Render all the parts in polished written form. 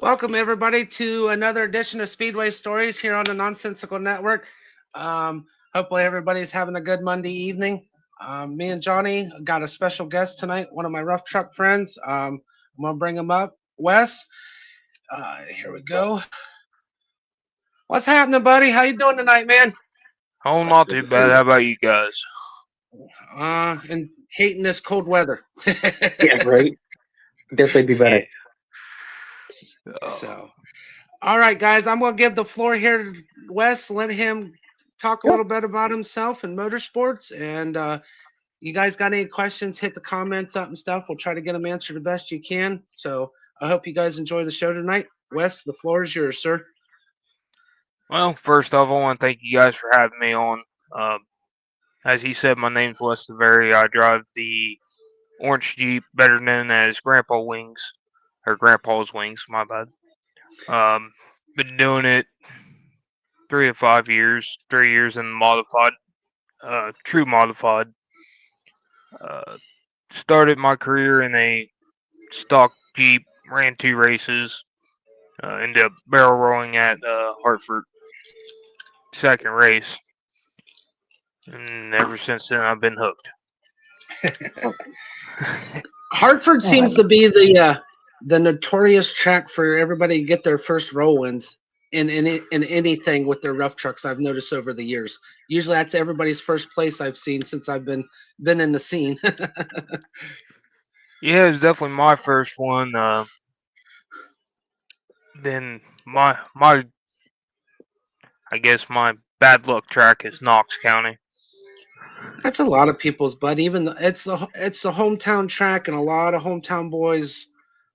Welcome, everybody, to another edition of Speedway Stories here on the Nonsensical Network. Hopefully, everybody's having a good Monday evening. Me and Johnny got a special guest tonight, one of my rough truck friends. I'm going to bring him up. Wes, here we go. What's happening, buddy? How you doing tonight, man? Oh, not too bad. How about you guys? And hating this cold weather. Yeah, right. Definitely be Yeah. better. So, all right, guys, I'm going to give the floor here to Wes. Let him talk a Yep. little bit about himself and motorsports. And you guys got any questions, hit the comments up and stuff. We'll try to get them answered the best you can. So I hope you guys enjoy the show tonight. Wes, the floor is yours, sir. Well, first off, I want to thank you guys for having me on. As he said, my name's Wes Devary. I drive the orange Jeep, better known as Grandpa Wings, or Grandpa's Wings. My bad. Um, been doing it 3 to 5 years. 3 years in modified, true modified. Uh, Started my career in a stock Jeep, ran 2 races. Ended up barrel rolling at Hartford, second race. And ever since then, I've been hooked. Hartford Yeah, seems to be the notorious track for everybody to get their first roll wins in anything with their rough trucks. I've noticed over the years. Usually, that's everybody's first place I've seen since I've been in the scene. Yeah, it was definitely my first one. Then I guess my bad luck track is Knox County. That's a lot of people's, but it's the hometown track, and a lot of hometown boys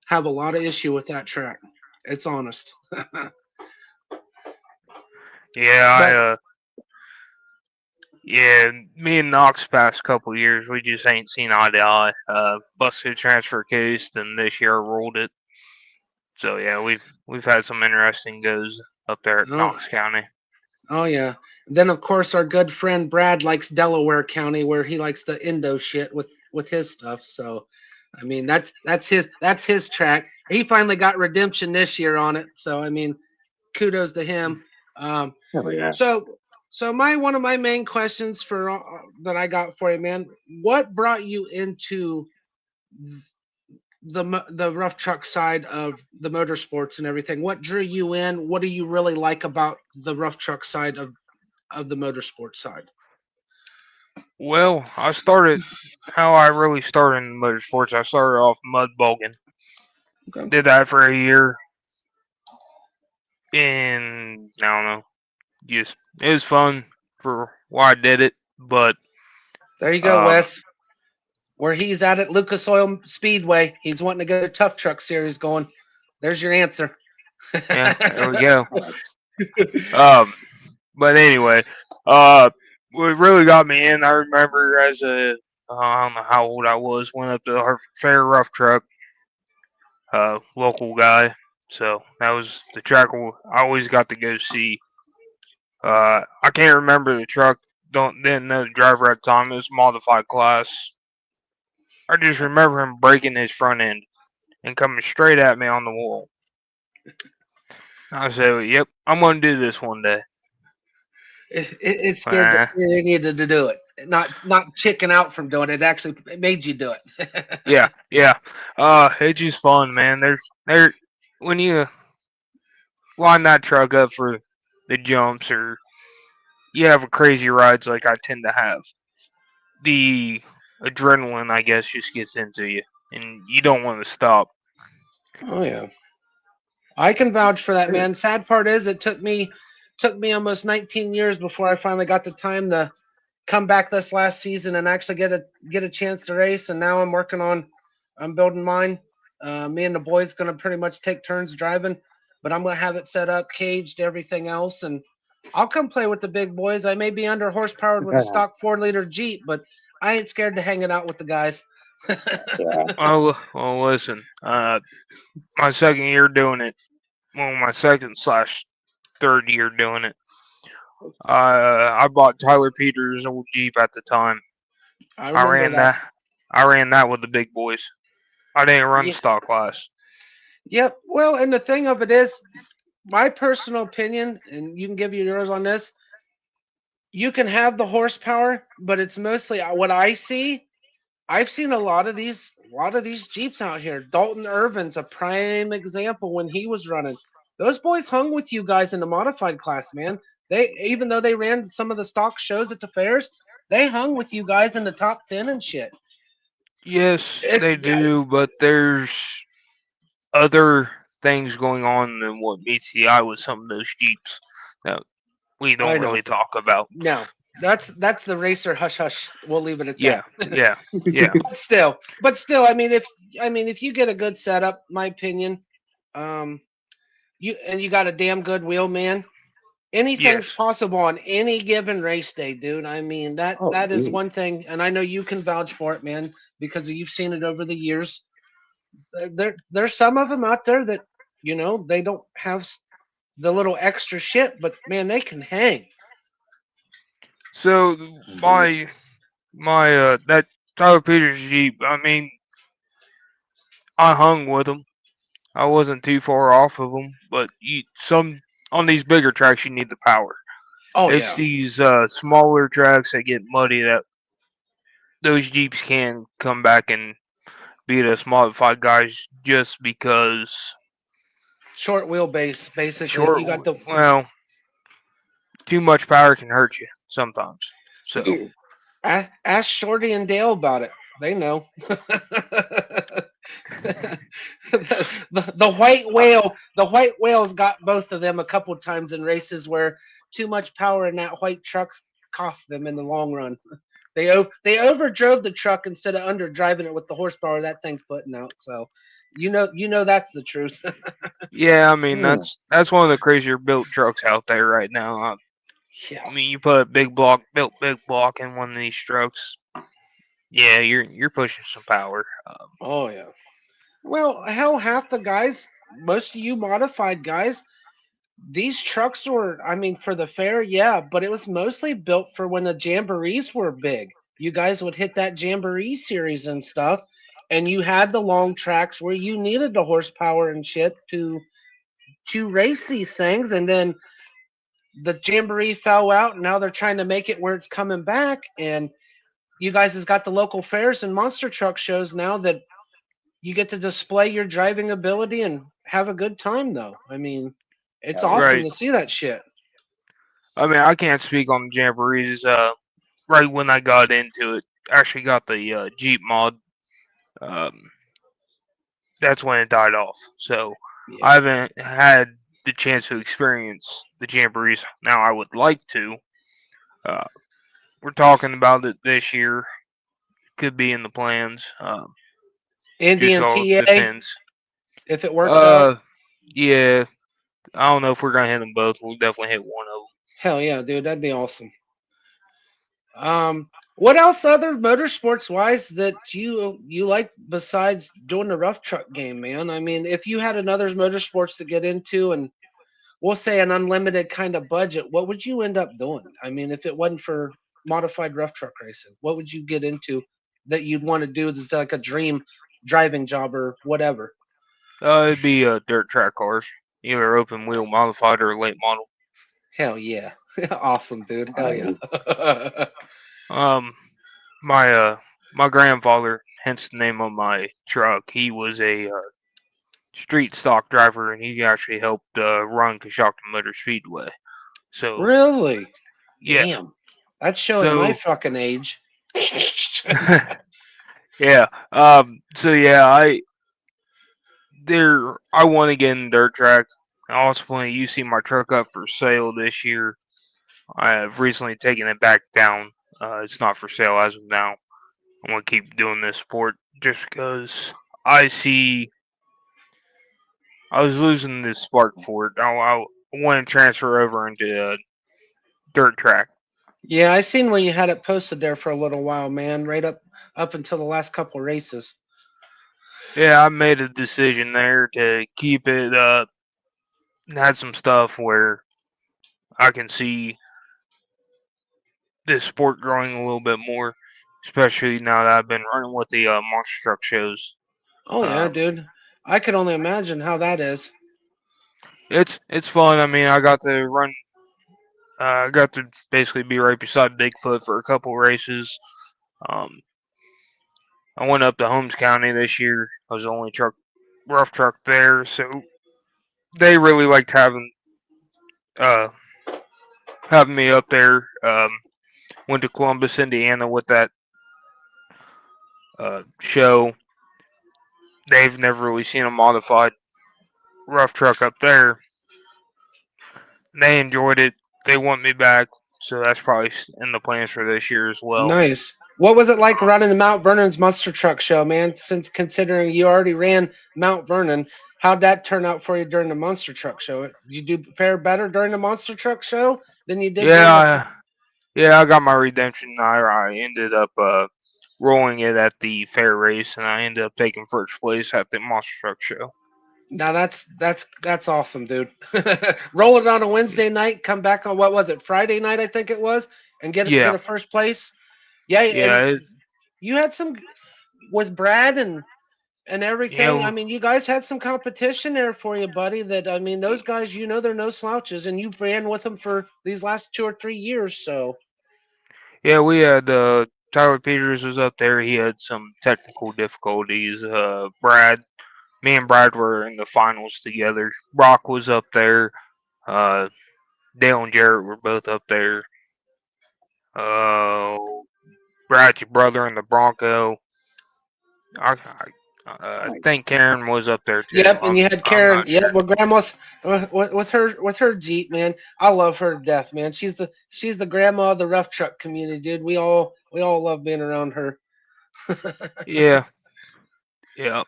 have a lot of issue with that track. It's honest. Yeah, But yeah, me and Knox past couple years, we just ain't seen eye to eye. Busted a transfer case, and this year I rolled it. So yeah, we've had some interesting goes up there at oh, Knox County. oh yeah. Then of course our good friend Brad likes Delaware County, where he likes the Indo shit with his stuff. So, I mean that's his track. He finally got redemption this year on it. So I mean, kudos to him. Um, hell yeah. So, so my one of my main questions for that I got for you, man. What brought you into the rough truck side of the motorsports and everything? What drew you in? What do you really like about the rough truck side of the motorsports side? Well, I started how I really started in motorsports. I started off mud bogging. Okay, Did that for a year, and I don't know, just it was fun for why I did it. But there you go, um, Wes. Where he's at Lucas Oil Speedway, he's wanting to get a tough truck series going. There's your answer. yeah, there we go. Nice. Um, but anyway, uh, what really got me in, I remember as a I don't know how old I was, went up to the Hartford Fair rough truck, local guy. So that was the track I always got to go see. I can't remember the truck. Didn't know the driver at the time. It was modified class. I just remember him breaking his front end and coming straight at me on the wall. I said, "Yep, I'm gonna do this one day." It scared Uh, you needed to do it. Not chicken out from doing it. It actually made you do it. yeah, yeah. It's just fun, man. There when you line that truck up for the jumps or you have a crazy rides like I tend to have, the adrenaline, I guess, just gets into you, and you don't want to stop. Oh yeah, I can vouch for that, Sure. man. Sad part is, it took me almost 19 years before I finally got the time to come back this last season and actually get a chance to race. And now I'm building mine. Me and the boys gonna pretty much take turns driving, but I'm gonna have it set up, caged, everything else, and I'll come play with the big boys. I may be under horsepowered with a Yeah. stock 4-liter Jeep, but I ain't scared to hang it out with the guys. Yeah. Well, listen. My second year doing it. Well, my second slash third year doing it. I bought Tyler Peters' old Jeep at the time. I I remember ran that. that. I ran that with the big boys. I didn't run Yeah, stock class. Yep. Well, and the thing of it is, my personal opinion, and you can give you yours on this. You can have the horsepower, but it's mostly what I see. I've seen a lot of these Jeeps out here. Dalton Irvin's a prime example when he was running. Those boys hung with you guys in the modified class, man. They even though they ran some of the stock shows at the fairs, they hung with you guys in the top 10 and shit. Yes, It's they do, but there's other things going on than what meets the eye with some of those Jeeps that we I don't know. really talk about. No. That's the racer hush hush. We'll leave it at Yeah, that. yeah, yeah. But still, I mean if you get a good setup, my opinion, um you got a damn good wheel, man. Anything's Yes. possible on any given race day, dude. I mean that Oh, that is dude. one thing, and I know you can vouch for it, man, because you've seen it over the years. There's some of them out there that they don't have the little extra shit, but man, they can hang. So Indeed. my that Tyler Peters Jeep. I mean, I hung with him. I wasn't too far off of him, but some on these bigger tracks you need the power. Oh It's yeah, these smaller tracks that get muddy that those Jeeps can come back and beat us modified guys just because short wheelbase, basically. short. You got the Well, too much power can hurt you sometimes. So ask Shorty and Dale about it. They know. The white uh, whale, the white whale's got both of them a couple times in races where too much power in that white truck's cost them in the long run. They overdrove the truck instead of underdriving it with the horsepower that thing's putting out. So, that's the truth. yeah, I mean Hmm. that's one of the crazier built trucks out there right now. I Yeah. mean, you put a big block in one of these trucks. Yeah, you're pushing some power. Oh yeah. Well, hell, half the guys, most of you modified guys, these trucks were, I mean, for the fair, yeah, but it was mostly built for when the jamborees were big. You guys would hit that jamboree series and stuff, and you had the long tracks where you needed the horsepower and shit to race these things, and then the jamboree fell out, and now they're trying to make it where it's coming back, and you guys has got the local fairs and monster truck shows now that you get to display your driving ability and have a good time though. I mean, it's Hell yeah. awesome Right. to see that shit. I mean, I can't speak on the jamborees. Right when I got into it, actually got the Jeep mod. Um, that's when it died off. So I Yeah. haven't had the chance to experience the jamborees. Now I would like to. Uh, we're talking about it this year. Could be in the plans. Indy Just and all PA, depends. if it works out. Uh, yeah. I don't know if we're gonna hit them both. We'll definitely hit one of Hell yeah, dude, that'd be awesome. What else other motorsports wise that you like besides doing the rough truck game, man? I mean, if you had another motorsports to get into and we'll say an unlimited kind of budget, what would you end up doing? I mean, if it wasn't for modified rough truck racing, what would you get into that you'd want to do that's like a dream driving job or whatever? them. It'd be dirt track cars, either open wheel modified or late model. Hell yeah. Awesome, dude. Hell yeah. Nice. Um, my my grandfather, hence the name of my truck, he was a street stock driver, and he actually helped run Coshocton Motor Speedway. So Really? yeah, Damn. That's showing my so fucking age. yeah, so yeah, I want to get in dirt track. I also plan you see my truck up for sale this year. I have recently taken it back down. It's not for sale as of now. I'm gonna keep doing this sport just because I see I was losing the spark for it. I want to transfer over into dirt track. Yeah, I seen where you had it posted there for a little while, man. Right up until the last couple races. Yeah, I made a decision there to keep it. Had some stuff where I can see this sport growing a little bit more, especially now that I've been running with the monster truck shows. Oh yeah, Um, dude. I could only imagine how that is. It's fun. I mean, I got to run. I got to basically be right beside Bigfoot for a couple races. Um, I went up to Holmes County this year. I was the only rough truck there, so they really liked uh, having me up there. Went to Columbus, Indiana with that show. They've never really seen a modified rough truck up there. They enjoyed it. They want me back, so that's probably in the plans for this year as well. Nice. What was it like Um, running the Mount Vernon's Monster Truck Show, man? Since considering you already ran Mount Vernon, how'd that turn out for you during the Monster Truck Show? Did you do fare better during the Monster Truck Show than you did during the? yeah, yeah, I got my redemption. I ended up rolling it at the fair race, and I ended up taking first place at the monster truck show. Now that's awesome, dude. Roll it on a Wednesday night, come back on what was it, Friday night, I think it was, and get Yeah, a first place. Yeah, yeah, and you had some with Brad and everything. I yeah, mean, you guys had some competition there for you, buddy. That I mean, those guys, they're no slouches, and you ran with them for these last 2 or 3 years. So yeah. We had Tyler Peters was up there. He had some technical difficulties. Me and Brad were in the finals together. Brock was up there. Uh, Dale and Jarrett were both up there. Uh, Brad's brother in the Bronco. I think Nice. Karen was up there too. yep, and you had I'm Karen. not Yep, sure. well, grandma's with her Jeep, man. I love her to death, man. She's the grandma of the rough truck community, dude. We all love being around her. Yeah, yeah.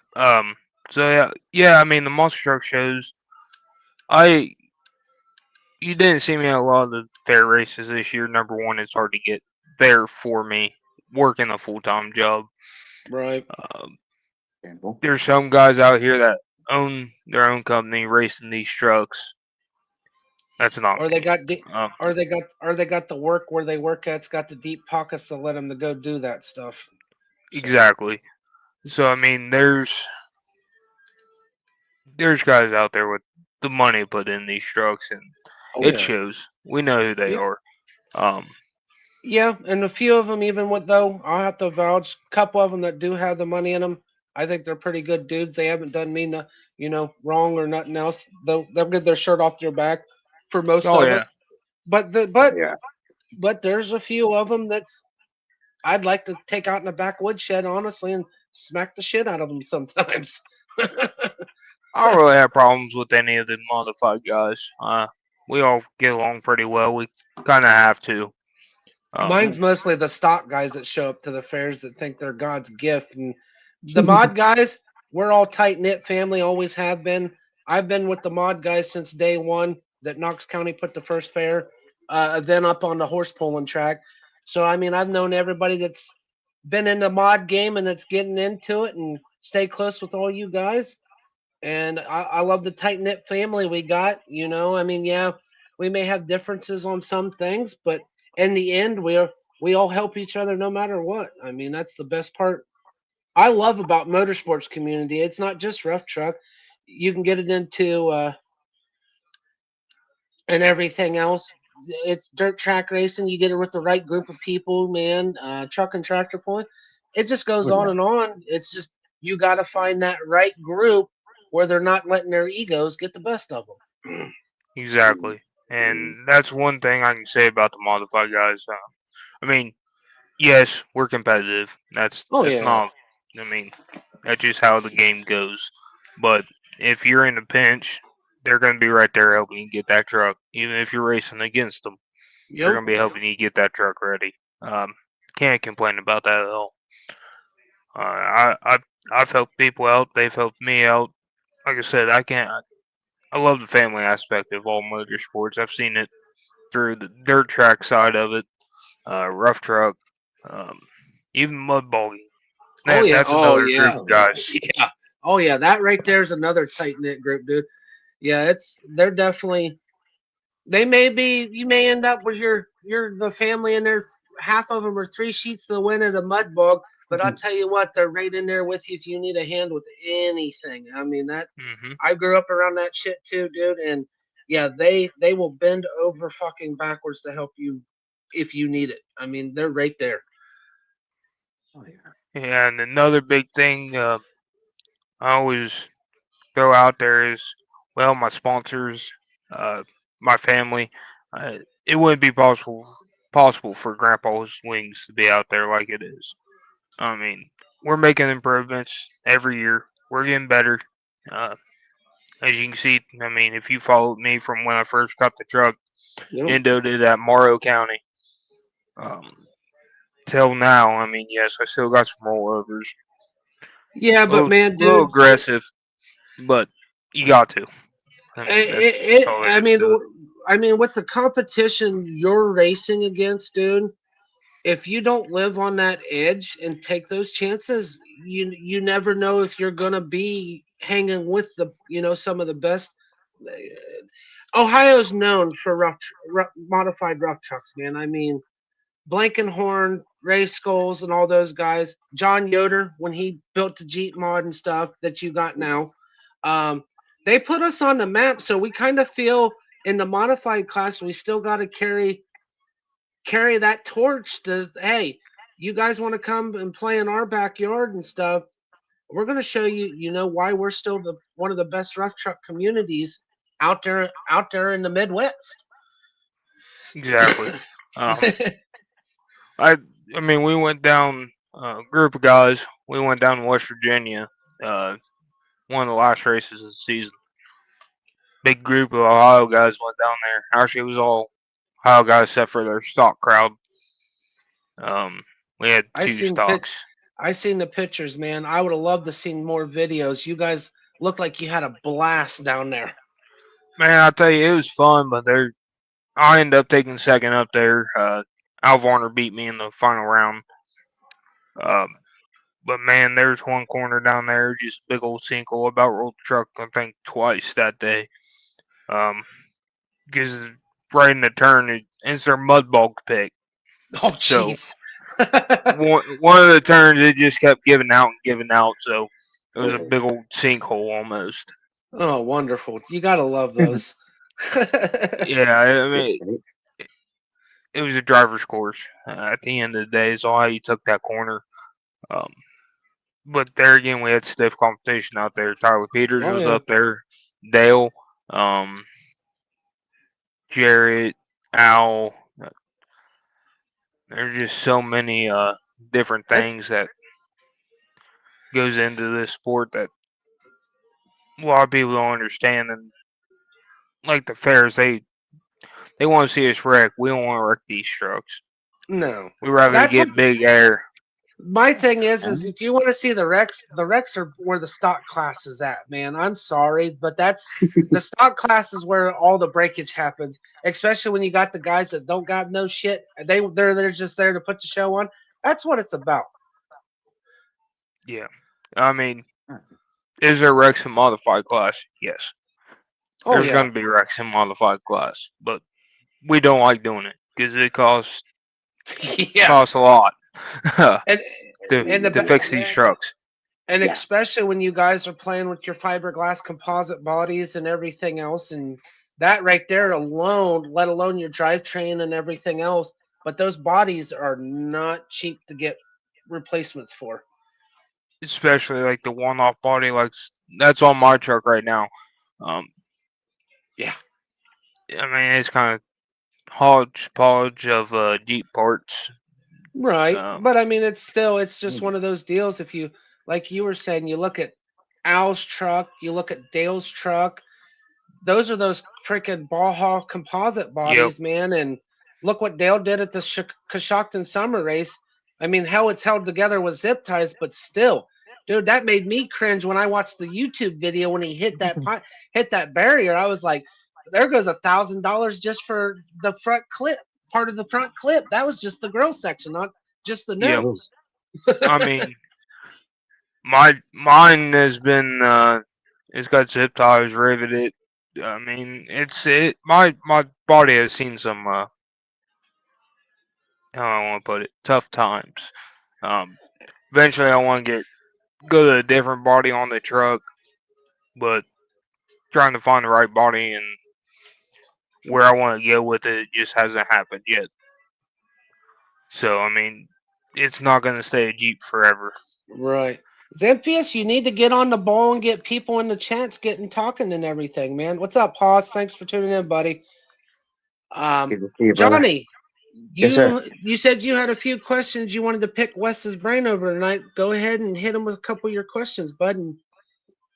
So yeah. I mean, the monster truck shows. I You didn't see me at a lot of the fair races this year. Number one, it's hard to get there for me working a full time job. Right. Um, Example. there's some guys out here that own their own company racing these trucks. That's not Or they me. got the Um, or they got the work where they work at's got the deep pockets to let them to go do that stuff. So exactly. So I mean, there's guys out there with the money put in these trucks, and oh it yeah. shows. We know who they Yep. are. Um, Yeah, and a few of them, even with though, I'll have to vouch. A couple of them that do have the money in them, I think they're pretty good dudes. They haven't done me, no, wrong or nothing else. They'll get their shirt off their back for most oh of yeah, us. But the Oh but yeah. but there's a few of them that's I'd like to take out in the backwoods shed, honestly, and smack the shit out of them sometimes. I don't really have problems with any of the modified guys. We all get along pretty well. We kind of have to. Um, Mine's mostly the stock guys that show up to the fairs that think they're God's gift. And the mod guys, we're all tight knit family, always have been. I've been with the mod guys since day one that Knox County put the first fair, then up on the horse pulling track. So I mean, I've known everybody that's been in the mod game and that's getting into it, and stay close with all you guys. And I love the tight knit family we got. I mean, yeah, we may have differences on some things, but in the end, we all help each other no matter what. I mean, that's the best part I love about motorsports community. It's not just rough truck. You can get it into and everything else. It's dirt track racing. You get it with the right group of people, man. Truck and tractor point. It just goes Oh on yeah. and on. It's just you got to find that right group where they're not letting their egos get the best of them. exactly. And that's one thing I can say about the modified guys. I mean, yes, we're competitive. Oh That's yeah. not. I mean, that's just how the game goes. But if you're in a pinch, they're going to be right there helping you get that truck. Even if you're racing against them, they're Yep. going to be helping you get that truck ready. Can't complain about that at all. I've helped people out. They've helped me out. Like I said, I can't. I love the family aspect of all motorsports. I've seen it through the dirt track side of it, rough truck, um, even mud bogging. Oh yeah. That's Oh another group yeah. of Oh yeah. guys. Yeah. Oh yeah. That right there is another tight knit group, dude. Yeah, they're definitely. They may be. You may end up with your the family in there. Half of them are three sheets to the wind in a mud bog. But I'll tell you what, they're right in there with you if you need a hand with anything. I mean that Hmm. I grew up around that shit too, dude. And yeah, they will bend over fucking backwards to help you if you need it. I mean, they're right there. Oh yeah. Yeah, and another big thing I always throw out there is, well, my sponsors, uh, my family. Uh, it wouldn't be possible for Grandpa's Wings to be out there like it is. I mean, we're making improvements every year. We're getting better. Uh, as you can see, I mean, if you followed me from when I first got the truck, You Endo did at Morrow County, um, till now. I mean, yes, I still got some rollovers. Yeah, A but man, little dude, aggressive, but you got to. I mean, that's all there I is mean, to it. with the competition you're racing against, dude, if you don't live on that edge and take those chances, you never know if you're gonna be hanging with the some of the best. Ohio's known for modified rough trucks, man. I mean, Blankenhorn, Ray Skulls, and all those guys. John Yoder, when he built the Jeep mod and stuff that you got now, um, they put us on the map. So we kind of feel in the modified class we still got to carry that torch to hey, you guys want to come and play in our backyard and stuff. We're going to show you, why we're still the one of the best rough truck communities out there in the Midwest. Exactly. Um, I I mean, we went down a group of guys. We went down to West Virginia. Uh, one of the last races of the season. Big group of Ohio guys went down there. Actually, it was all Ohio guys except for their stock crowd. Um, we had I two seen pic stocks. I seen the pictures, man. I would have loved to seen more videos. You guys looked like you had a blast down there. Man, I tell you, it was fun, but I ended up taking second up there. Al Varner beat me in the final round. Um, but man, there's one corner down there, just big old sinkhole. About rolled the truck, I think, twice that day. Um, because right in the turn, it's their mud bulk pick. Oh, So jeez. one of the turns, it just kept giving out and giving out. So it was a Oh. big old sinkhole almost. Oh, wonderful. You gotta love those. Yeah, I Yeah, mean, right. it was a driver's course. At the end of the day, is all how you took that corner. Um, but there again, we had stiff competition out there. Tyler Peters Oh was yeah. up there, Dale, um, Jarrett, Al. There's just so many different That's things that goes into this sport that a lot of people don't understand. And like the fairs, they want to see us wreck. We don't want to wreck these trucks. no. We rather That's what get big air. my thing is Um, if you want to see the Rex are where the stock class is at, man. I'm sorry, but that's the stock class is where all the breakage happens, especially when you got the guys that don't got no shit. They're just there to put the show on. That's what it's about. Yeah, I mean, is there wrecks in modified class? Yes, Oh there's yeah. going to be wrecks in modified class, but we don't like doing it because it Yeah. costs a lot And and the to fix these trucks. and yeah. especially when you guys are playing with your fiberglass composite bodies and everything else, and that right there alone, let alone your drivetrain and everything else, but those bodies are not cheap to get replacements for. Especially like the one-off body, like that's on my truck right now. Um, Yeah. I mean, it's kind of hodgepodge of Jeep parts. Right. Um, But I mean, it's just Mm. one of those deals. If you, like you were saying, you look at Al's truck, you look at Dale's truck, those are those freaking Baja composite yep. bodies, man. And look what Dale did at the Coshocton Summer Race. I mean, hell, it's held together with zip ties, but still, dude, that made me cringe when I watched the YouTube video when he hit that barrier. I was like, there goes $1,000 just for the front clip, part of the front clip. That was just the grill section, not just the Yep. Oh, nose. I mean, mine has been it's got zip ties riveted. I mean, my body has seen some how do I want to put it, tough times. Um, Eventually, I want to go to a different body on the truck, but trying to find the right body and where I want to go with it just hasn't happened yet. So I mean, it's not going to stay a Jeep forever. Right. Xamphius, you need to get on the ball and get people in the chats getting talking and everything, man. What's up, Hoss? Thanks for tuning in, buddy. Good to see you, brother. Johnny, Yes, sir. you said you had a few questions you wanted to pick Wes's brain over tonight. Go ahead and hit him with a couple of your questions, bud, and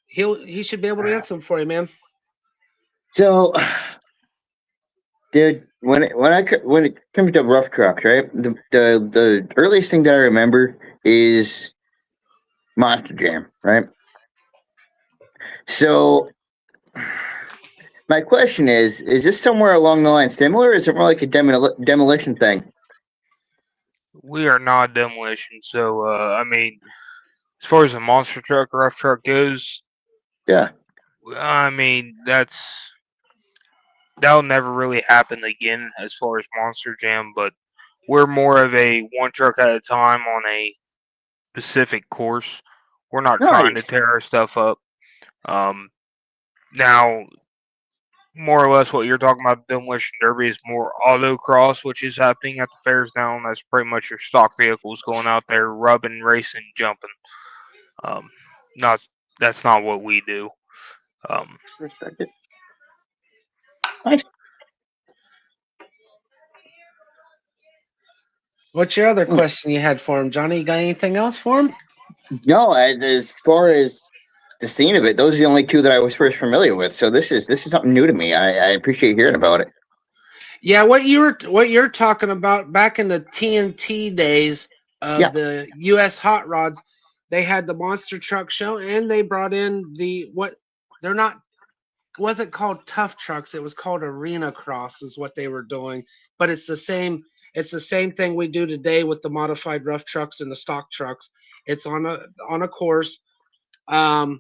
he should be able to answer them for you, man. So, dude, when it comes to rough trucks, right? The earliest thing that I remember is Monster Jam, right? So, my question is this somewhere along the line similar, or is it more like a demolition thing? We are not demolition, so I mean, as far as the monster truck, rough truck goes, Yeah. I mean that'll never really happen again as far as Monster Jam, but we're more of a one truck at a time on a specific course. We're not trying to Nice. tear our stuff up. Um, Now, more or less, what you're talking about, demolition derby, is more autocross, which is happening at the fairs now. And that's pretty much your stock vehicles going out there, rubbing, racing, jumping. Um, not that's not what we do. Um, Respect it. Nice. What's your other question you had for him, Johnny? You got anything else for him? No, as far as the scene of it, those are the only two that I was first familiar with. So this is something new to me. I appreciate hearing about it. Yeah, what you're talking about back in the TNT days Yeah. of the US Hot Rods, they had the monster truck show and they brought in the what they're not wasn't called tough trucks, it was called arena cross is what they were doing. But it's the same thing we do today with the modified rough trucks and the stock trucks. It's on a course. Um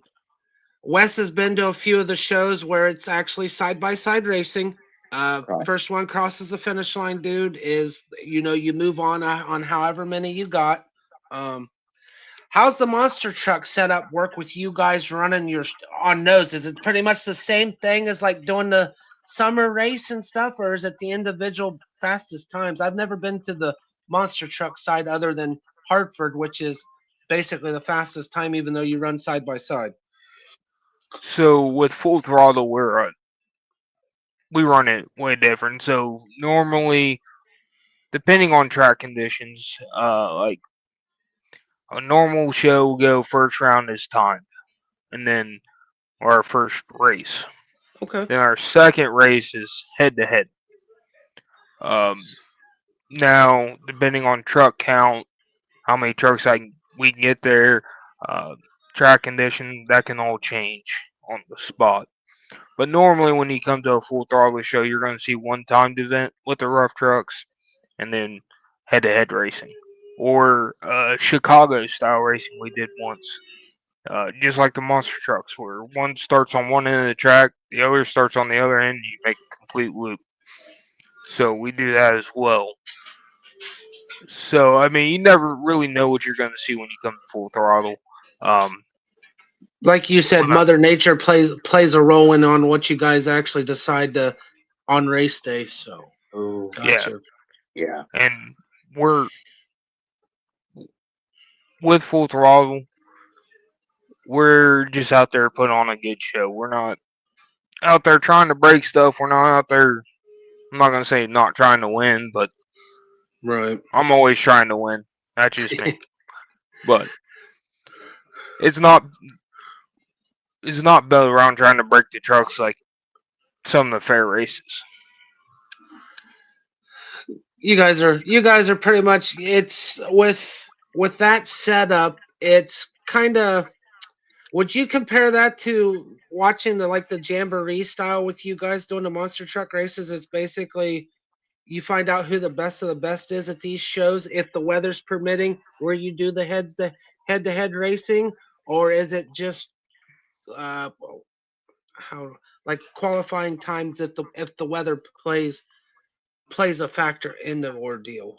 Wes has been to a few of the shows where it's actually side by side racing. Right. First one crosses the finish line, dude. Is you move on however many you got. Um, how's the monster truck setup work with you guys running your on nose? Is it pretty much the same thing as like doing the summer race and stuff, or is it the individual fastest times? I've never been to the monster truck side other than Hartford, which is basically the fastest time, even though you run side by side. so with full throttle, we run it way different. So normally, depending on track conditions, like a normal show will go first round is timed, and then our first race. Okay. Then our second race is head to head. Now, depending on truck count, how many trucks we can get there, uh, track condition, that can all change on the spot. But normally, when you come to a full throttle show, you're going to see one timed event with the rough trucks, and then head to head racing, or Chicago style racing we did once. Just like the monster trucks, where one starts on one end of the track, the other starts on the other end, and you make a complete loop. So we do that as well. So I mean, you never really know what you're going to see when you come to full throttle. Um, Like you said, when I, Mother Nature plays a role in on what you guys actually decide to on race day. So Oh, yeah, gotcha. yeah. and we're with full throttle. We're just out there putting on a good show. We're not out there trying to break stuff. We're not out there. I'm not going to say not trying to win, but Right. I'm always trying to win. That's just me. But it's not built around trying to break the trucks like some of the fair races. You guys are pretty much it's with that setup. It's kind of would you compare that to watching the jamboree style with you guys doing the monster truck races? It's basically you find out who the best of the best is at these shows if the weather's permitting where you do the head to head racing, or is it just uh how like qualifying times if the weather plays a factor in the ordeal?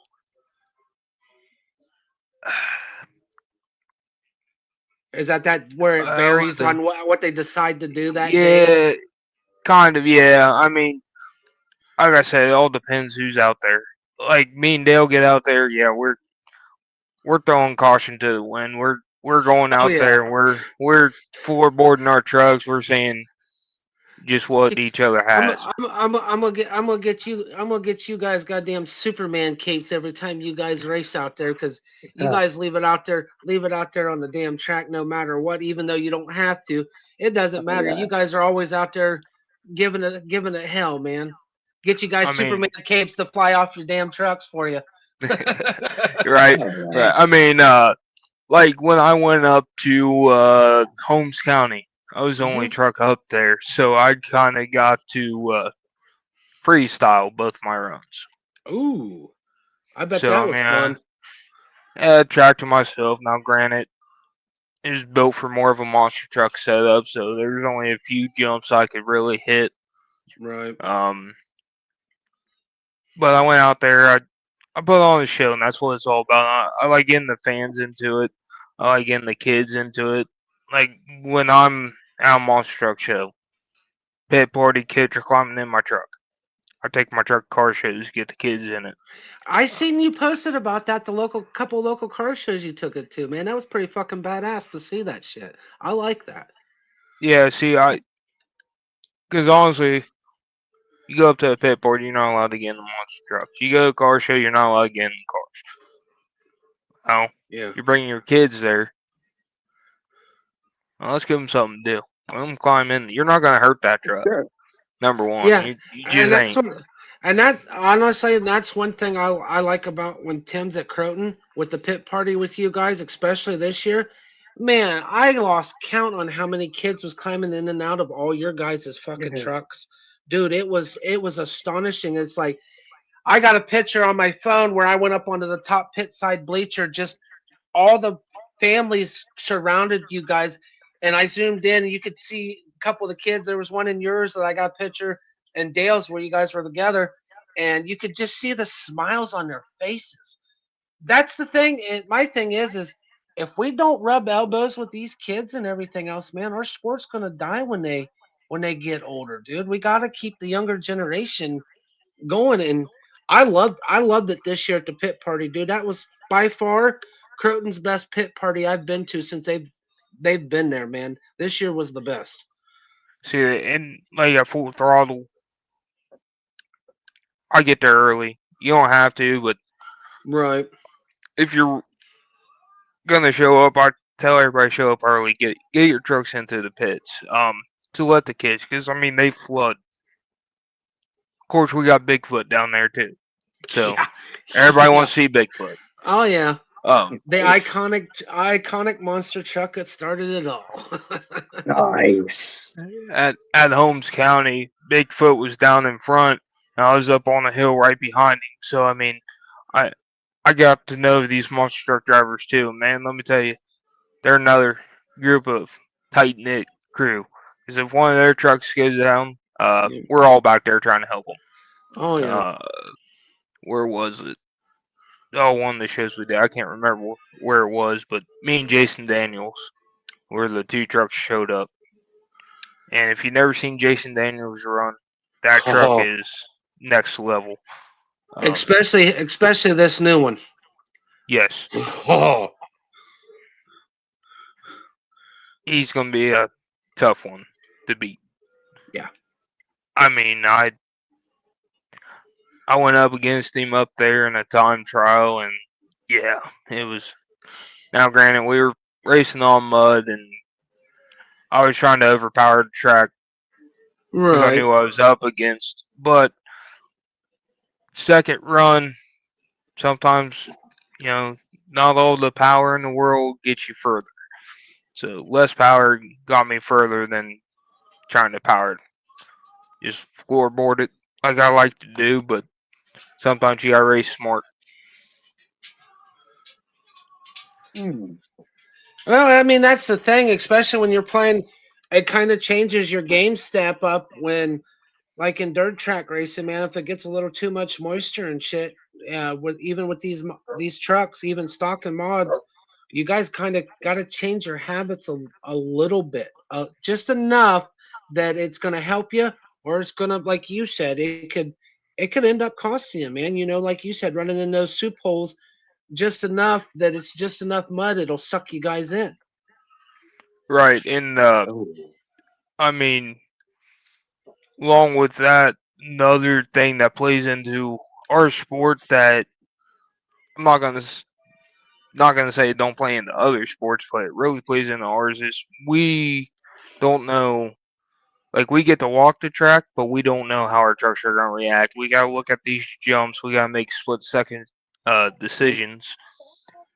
Is that where it varies the- on what they decide to do that day? yeah, kind of. Yeah, I mean, like I said, it all depends who's out there. Like me and Dale get out there. Yeah, we're throwing caution to the wind. We're going Oh out yeah. there. We're floorboarding our trucks. We're saying just what each other I'm has. I'm gonna get you guys goddamn Superman capes every time you guys race out there because you guys leave it out there on the damn track no matter what, even though you don't have to. It doesn't matter. yeah. You guys are always out there giving it hell, man. Get you guys I Superman mean, capes to fly off your damn trucks for you. right, Oh, right. yeah. I mean, like when I went up to Holmes County, I was the only Mhm. truck up there, so I kind of got to freestyle both my runs. Ooh, I bet So that I was mean, fun. I had a track to myself. Now, granted, it was built for more of a monster truck setup, so there's only a few jumps I could really hit. Right. Um, but I went out there. I put on a show, and that's what it's all about. I like getting the fans into it. I like getting the kids into it. Like when I'm at a monster truck show, pit party, kids are climbing in my truck. I take my truck to car shows, get the kids in it. I seen you posted about that the couple local car shows you took it to, man. That was pretty fucking badass to see that shit. I like that. Yeah, see, because honestly, you go up to a pit party, you're not allowed to get in the monster trucks. You go to a car show, you're not allowed to get in the cars. Oh, Yeah. you're bringing your kids there. Well, let's give them something to do. Let them climb in. You're not gonna hurt that truck. Sure. Number one, Yeah. you And just that's ain't. what and that honestly that's one thing I like about when Tim's at Croton with the pit party with you guys, especially this year. Man, I lost count on how many kids was climbing in and out of all your guys' fucking Yeah. trucks. Dude, it was astonishing. It's like I got a picture on my phone where I went up onto the top pit side bleacher, just all the families surrounded you guys, and I zoomed in and you could see a couple of the kids. There was one in yours that I got a picture, and Dale's where you guys were together, and you could just see the smiles on their faces. That's the thing. And my thing is if we don't rub elbows with these kids and everything else, man, our sport's gonna die when they get older, dude. We gotta keep the younger generation going. And I loved it this year at the pit party, dude. That was by far Croton's best pit party I've been to since they've been there, man. This year was the best. See, and like at full throttle, I get there early. You don't have to, but Right. if you're gonna show up, I tell everybody show up early. Get your trucks into the pits. To let the kids, because I mean they flood. Of course, we got Bigfoot down there too, so Yeah. everybody Yeah. wants to see Bigfoot. Oh yeah. The Nice. iconic monster truck that started it all. Nice. At Holmes County, Bigfoot was down in front, and I was up on a hill right behind him. So I mean, I I got to know these monster truck drivers too. Man, let me tell you, they're another group of tight knit crew. Because if one of their trucks goes down, we're all back there trying to help them. Oh yeah. Where was it? Oh, one of the shows we did. I can't remember where it was, but me and Jason Daniels were the two trucks showed up. And if you've never seen Jason Daniels run, that truck Oh, is next level. especially this new one. Yes, Oh, he's gonna be a tough one to beat. yeah. I mean, I went up against him up there in a time trial, and yeah, it was. Now, granted, we were racing on mud, and I was trying to overpower the track because I Right. knew I was up against. But second run, sometimes, you know, not all the power in the world gets you further. So less power got me further than trying to power it. Just floorboard it like I like to do, but sometimes you gotta race smart. Hmm. Well, I mean that's the thing, especially when you're playing. It kind of changes your game step up when, like in dirt track racing, man. If it gets a little too much moisture and shit, with even with these trucks, even stock and mods, you guys kind of got to change your habits a little bit, just enough that it's going to help you, or it's going to, like you said, it could end up costing you, man. Like you said, running in those soup holes just enough that it's just enough mud, it'll suck you guys in. Right, and Oh. I mean, along with that, another thing that plays into our sport that I'm not gonna say it don't play into other sports, but it really plays into ours is we don't know. Like we get to walk the track, but we don't know how our trucks are gonna react. We gotta look at these jumps. We gotta make split second decisions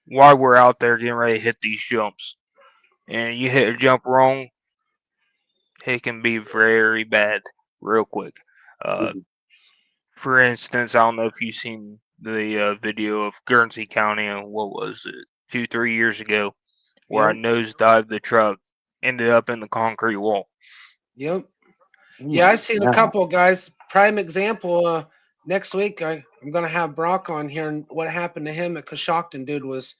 while we're out there getting ready to hit these jumps. And you hit a jump wrong, it can be very bad real quick. Uh, Mhm. for instance, I don't know if you've seen the video of Guernsey County and what was it, 2, 3 years ago, where I Yep. nosedived the truck, ended up in the concrete wall. Yep. Oh Yeah, my I've seen a God. couple guys. Prime example. Next week I'm gonna have Brock on here, and what happened to him at Coshocton, dude, was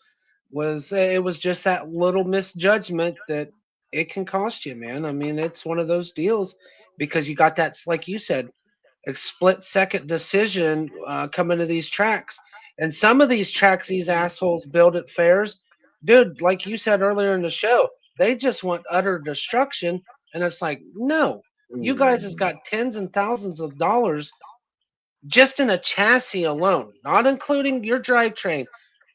it was just that little misjudgment that it can cost you, man. I mean, it's one of those deals because you got that, like you said, a split second decision coming to these tracks, and some of these tracks these assholes build at fairs, dude. Like you said earlier in the show, they just want utter destruction, and it's like, no, you guys has Mm. got tens and thousands of dollars just in a chassis alone, not including your drivetrain,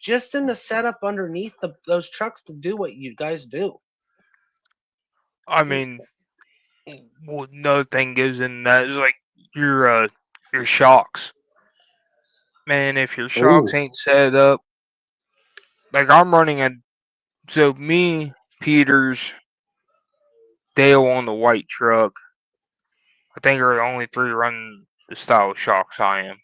just in the setup underneath those trucks to do what you guys do. I mean, another thing goes in that is like your shocks. Man, if your shocks Oh. ain't set up, like I'm running a so me, Peters, Dale on the white truck. I think are the only three running the style of shocks I am.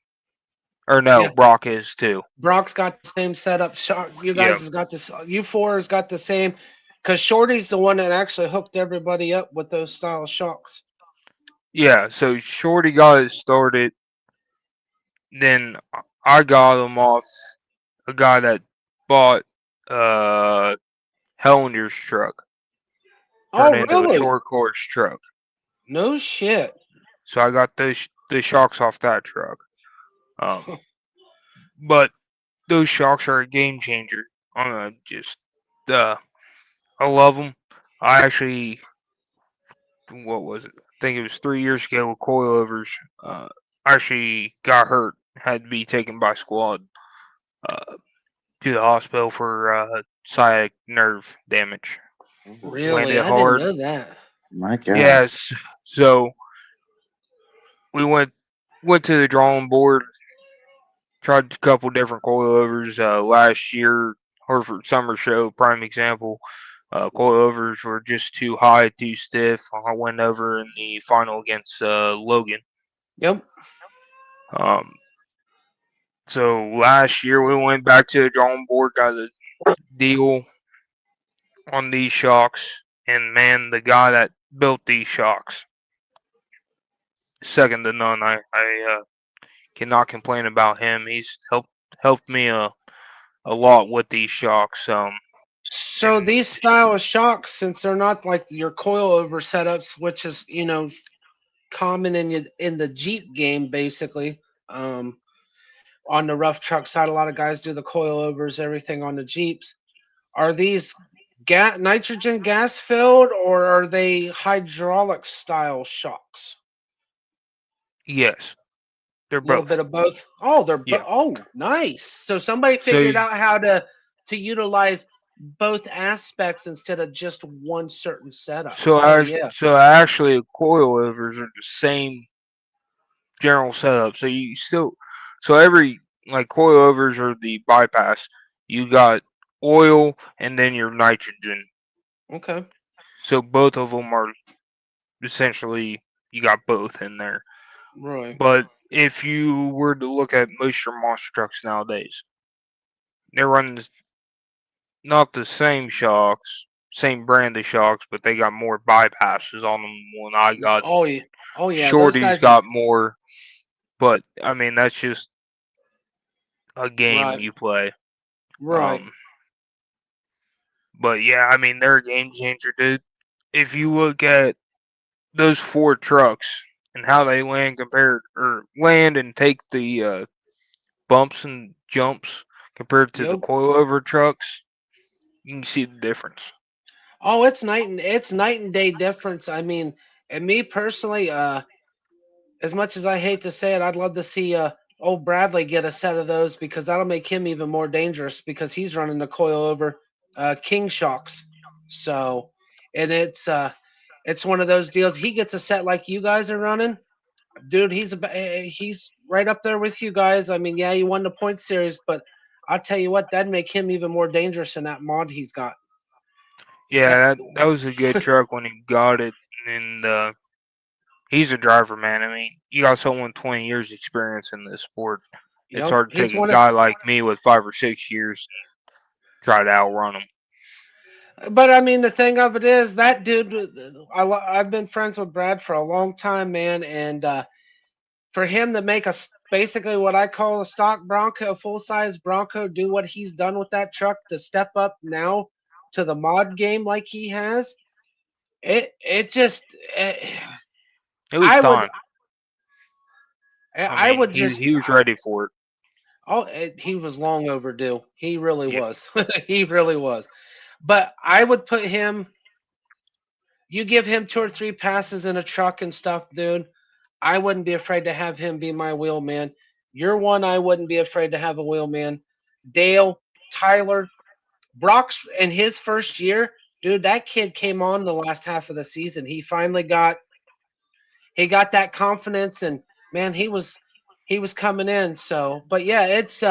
Or no, Yeah, Brock is too. Brock's got the same setup. You Yeah, guys has got this. You four has got the same. Because Shorty's the one that actually hooked everybody up with those style shocks. yeah. So Shorty got it started. Then I got him off a guy that bought uh Hellinger's truck, turned Oh, it into a really? short course truck. No shit. So I got the shocks off that truck. Um, but those shocks are a game changer. Just uh, I love them. I actually, what was it? I think it was 3 years ago with coilovers. Actually got hurt, had to be taken by squad uh, to the hospital for sciatic nerve damage. Really? Landed I didn't hard. know that. My God. Yes. So we went to the drawing board, tried a couple different coilovers last year. Hereford Summer Show, prime example. Coilovers were just too high, too stiff. I went over in the final against Logan. Yep. Um, so last year we went back to the drawing board, got a deal on these shocks, and man, the guy that built these shocks, second to none. I cannot complain about him. He's helped me a lot with these shocks. So And these style of shocks, since they're not like your coilover setups, which is common in the Jeep game, basically. Um, on the rough truck side, a lot of guys do the coilovers, everything on the Jeeps. Are these nitrogen gas filled, or are they hydraulic style shocks? yes, they're A little bit both. of both. Oh, Yeah. nice. So somebody So figured out how to utilize both aspects instead of just one certain setup. Hell yeah. so actually, coilovers are the same general setup. So every like coilovers are the bypass. You got oil and then your nitrogen. Okay. So both of them are essentially you got both in there. Right. But if you were to look at most of your monster trucks nowadays, they're running not the same shocks, same brand of shocks, but they got more bypasses on them. When I got Oh yeah. Oh yeah. Those Shorty's guys are got more, but I mean that's just a game right. you play. Right. Um, But yeah, I mean they're a game changer, dude. If you look at those four trucks and how they land compared or land and take the bumps and jumps compared to the Yep. coilover trucks, you can see the difference. Oh, it's night and day difference. I mean, and me personally, as much as I hate to say it, I'd love to see old Bradley get a set of those because that'll make him even more dangerous because he's running the coilover King shocks. So, and it's one of those deals. He gets a set like you guys are running, dude. He's right up there with you guys. I mean, yeah, you won the point series, but I'll tell you what, that'd make him even more dangerous in that mod he's got. Yeah, That, that was a good truck when he got it, and he's a driver, man. I mean, you got someone with 20 years experience in this sport. It's yep, hard to he's take a one of. guy like me with 5 or 6 years and try to outrun him. But I mean, the thing of it is that dude. I've been friends with Brad for a long time, man, and for him to make basically what I call a stock Bronco, a full size Bronco, do what he's done with that truck to step up now to the mod game like he has, it just It was I would time. I I mean, would he just he was ready for it. he was long overdue. He really Yeah, was. He really was. But I would put him. You give him two or three passes in a truck and stuff, dude. I wouldn't be afraid to have him be my wheelman. You're one I wouldn't be afraid to have a wheelman. Dale, Tyler, Brock's in his first year, dude. That kid came on the last half of the season. He finally got that confidence, and man, he was coming in. So, but yeah, it's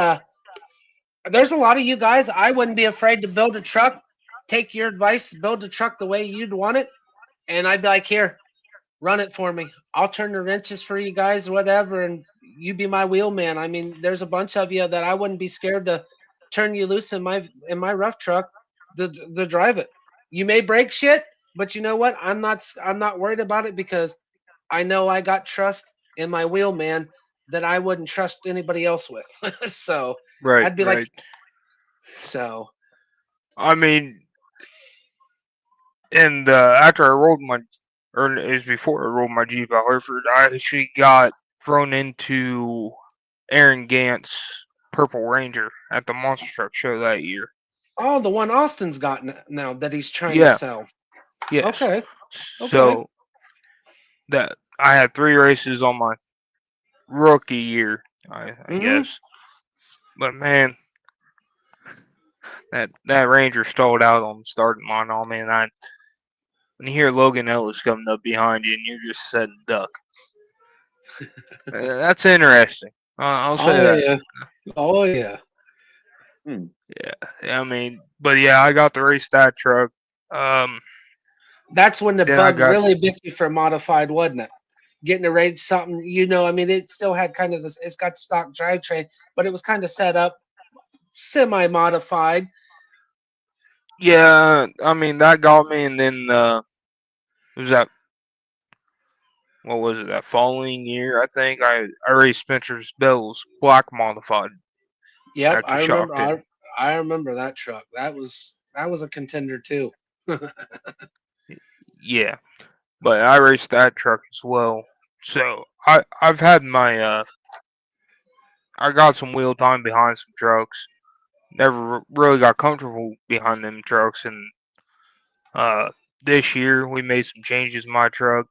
there's a lot of you guys. I wouldn't be afraid to build a truck. Take your advice, build a truck the way you'd want it, and I'd be like, here, run it for me. I'll turn the wrenches for you guys, whatever, and you be my wheelman. I mean, there's a bunch of you that I wouldn't be scared to turn you loose in my rough truck to drive it. You may break shit, but you know what? I'm not worried about it because I know I got trust in my wheelman that I wouldn't trust anybody else with. So right, I'd be like, right. so I mean, and after I rolled my, or it was before I rolled my Jeep out Hereford, I actually got thrown into Aaron Gant's Purple Ranger at the Monster Truck Show that year. oh, the one Austin's got now that he's trying to Yeah, sell. yes. Okay, okay. So that I had 3 races on my rookie year, I Hmm. guess. But man, that Ranger stalled out on the starting line on me, and when you hear Logan Ellis coming up behind you and you're just setting duck, that's interesting. I'll say Oh that. yeah. Oh yeah. Hmm. Yeah, I mean, but yeah, I got to race that truck. Um, That's when the then I bug got really bit you for modified, wasn't it? Getting to race something, I mean, it still had kind of this. It's got the stock drivetrain, but it was kind of set up semi-modified. yeah, I mean that got me, and then it was that what was it that following year? I think I raced Spencer's Bell's black modified Yep, after I remember. shocked it. I remember that truck. That was a contender too. Yeah, but I raced that truck as well. So I've had my I got some wheel time behind some trucks. Never really got comfortable behind them trucks, and uh, this year we made some changes in my truck,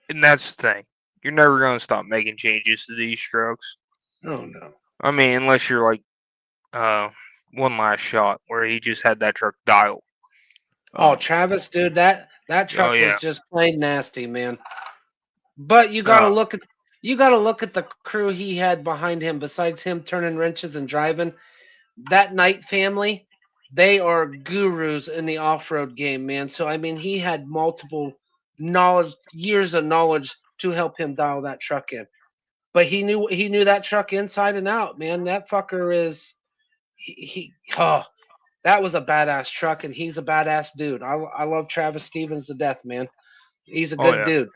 and that's the thing. You're never gonna stop making changes to these trucks. Oh no. I mean, unless you're like uh, one last shot where he just had that truck dialed. Oh, Um, Travis, dude, that oh truck yeah, was just plain nasty, man. But you got to uh, look at the crew he had behind him. Besides him turning wrenches and driving, that Knight family, they are gurus in the off-road game, man. So I mean, he had multiple years of knowledge to help him dial that truck in. But he knew that truck inside and out, man. That fucker is oh, that was a badass truck, and he's a badass dude. I love Travis Stevens to death, man. He's a oh good yeah, dude.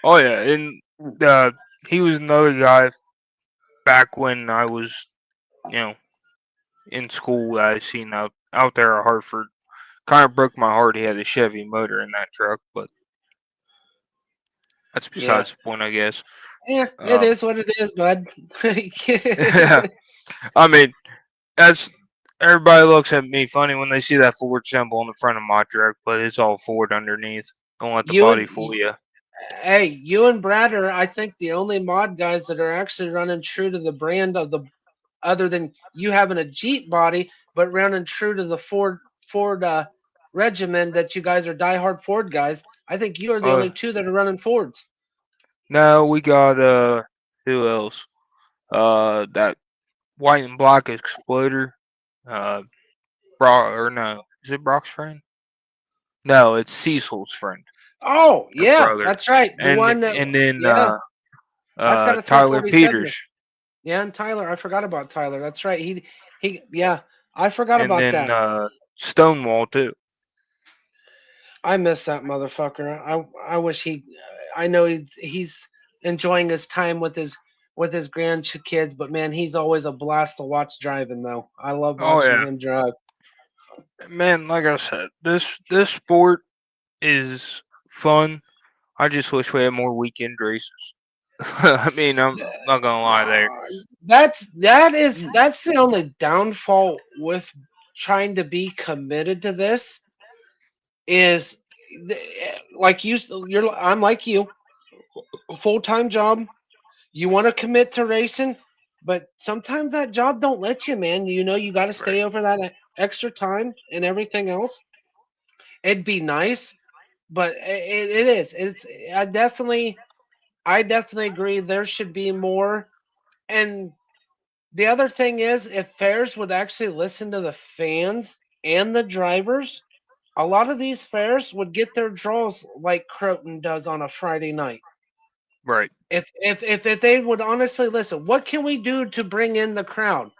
oh yeah, and uh, he was another guy back when I was, you know, in school that I seen out there at Hartford. Kind of broke my heart. He had a Chevy motor in that truck, but that's Yeah. besides the point, I guess. Yeah, it Um, is what it is, bud. yeah, I mean, that's everybody looks at me funny when they see that Ford symbol on the front of my truck, but it's all Ford underneath. Don't let the you and body fool you. hey, you and Brad are, I think, the only mod guys that are actually running true to the brand of the, other than you having a Jeep body, but running true to the Ford regimen that you guys are diehard Ford guys. I think you are the only Uh, two that are running Fords. no, we got who else? That white and black exploder. Uh, Brock or no, is it Brock's friend? No, it's Cecil's friend Oh or yeah, brother, that's right. The one that, and then yeah, that's got a Tyler 347. Peters, Yeah, and Tyler, I forgot about Tyler. That's right. Yeah, I forgot and about then that. Stonewall too. I miss that motherfucker. I wish he. I know he's enjoying his time with his grandkids, but man, he's always a blast to watch driving. Though I love Oh watching yeah, him drive. man. Like I said, this sport is fun. I just wish we had more weekend races. I mean, I'm not gonna lie there. That's the only downfall with trying to be committed to this is like you're I'm like you, full time job. You want to commit to racing, but sometimes that job don't let you, man. You know you got to Right. stay over that extra time and everything else. It'd be nice, but it is. It's I definitely agree. There should be more. And the other thing is, if fairs would actually listen to the fans and the drivers, a lot of these fairs would get their draws like Croton does on a Friday night. Right. If they would honestly listen, what can we do to bring in the crowd?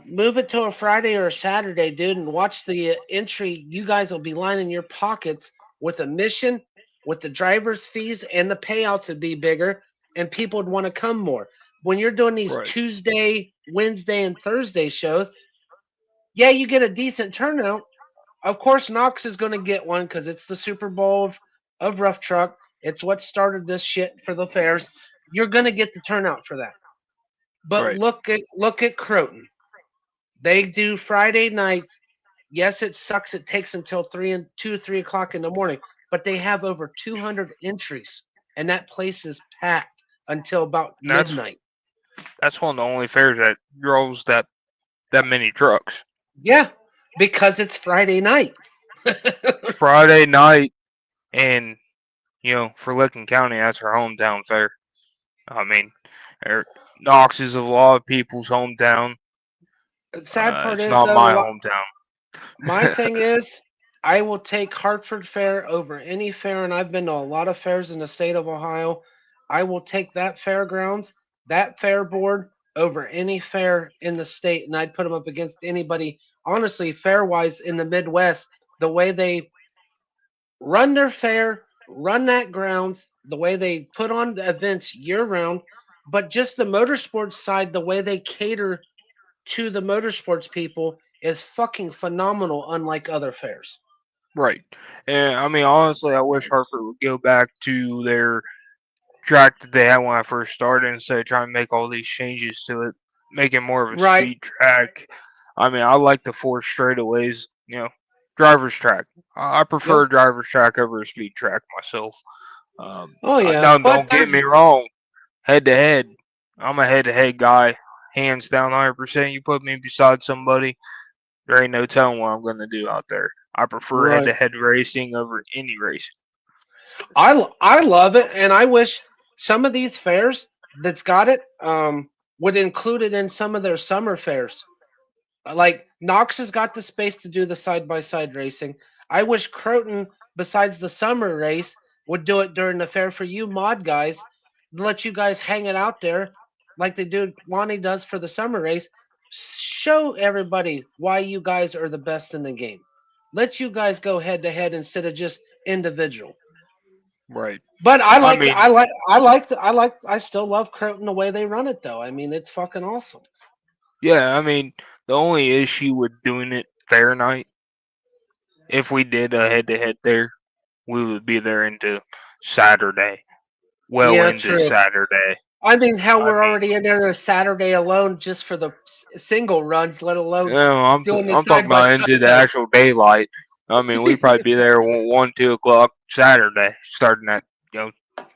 Move it to a Friday or a Saturday, dude, and watch the entry. You guys will be lining your pockets with admission, with the driver's fees, and the payouts would be bigger, and people would want to come more. When you're doing these Right. Tuesday, Wednesday, and Thursday shows, yeah, you get a decent turnout. Of course, Knox is going to get one because it's the Super Bowl of Rough Truck. It's what started this shit for the fairs. You're going to get the turnout for that. But Right. look at Croton. They do Friday nights. Yes, it sucks. It takes until 3 o'clock in the morning, but they have over 200 entries, and that place is packed until about That's midnight. that's one of the only fairs that draws that many trucks. Yeah, because it's Friday night. Friday night, and for Licking County, that's our hometown fair. I mean, er, Knox is a lot of people's hometown. The sad part It's is not though, my hometown. my thing is, I will take Hartford Fair over any fair, and I've been to a lot of fairs in the state of Ohio. I will take that fairgrounds, that fair board over any fair in the state, and I'd put them up against anybody. Honestly, fair wise in the Midwest, the way they run their fair, run that grounds, the way they put on the events year round, but just the motorsports side, the way they cater to the motorsports people is fucking phenomenal, unlike other fairs. Right. And I mean, honestly, I wish Hartford would go back to their track that they had when I first started instead of trying to make all these changes to it, make it more of a Right. speed track. I mean, I like the four straightaways, driver's track. I prefer Yep. a driver's track over a speed track myself. Oh yeah, No, but don't get there's me wrong. Head to head, I'm a head to head guy, hands down, 100%. You put me beside somebody, there ain't no telling what I'm going to do out there. I prefer head right. to head racing over any racing. I love it, and I wish some of these fairs that's got it would include it in some of their summer fairs. Like Knox has got the space to do the side by side racing. I wish Croton, besides the summer race, would do it during the fair for you mod guys, let you guys hang it out there like they do. Lonnie does for the summer race. Show everybody why you guys are the best in the game. Let you guys go head to head instead of just individual. Right. But I mean, I still love Croton the way they run it though. I mean, it's fucking awesome. Yeah, I mean, the only issue with doing it fair night, if we did a head-to-head there, we would be there into Saturday, well Yeah, into true. Saturday. I mean, hell, I we're mean, already in there Saturday alone just for the single runs, let alone doing the I'm talking side by about into side the though. actual daylight. I mean, we'd probably be there 1, 2 o'clock Saturday, starting at you know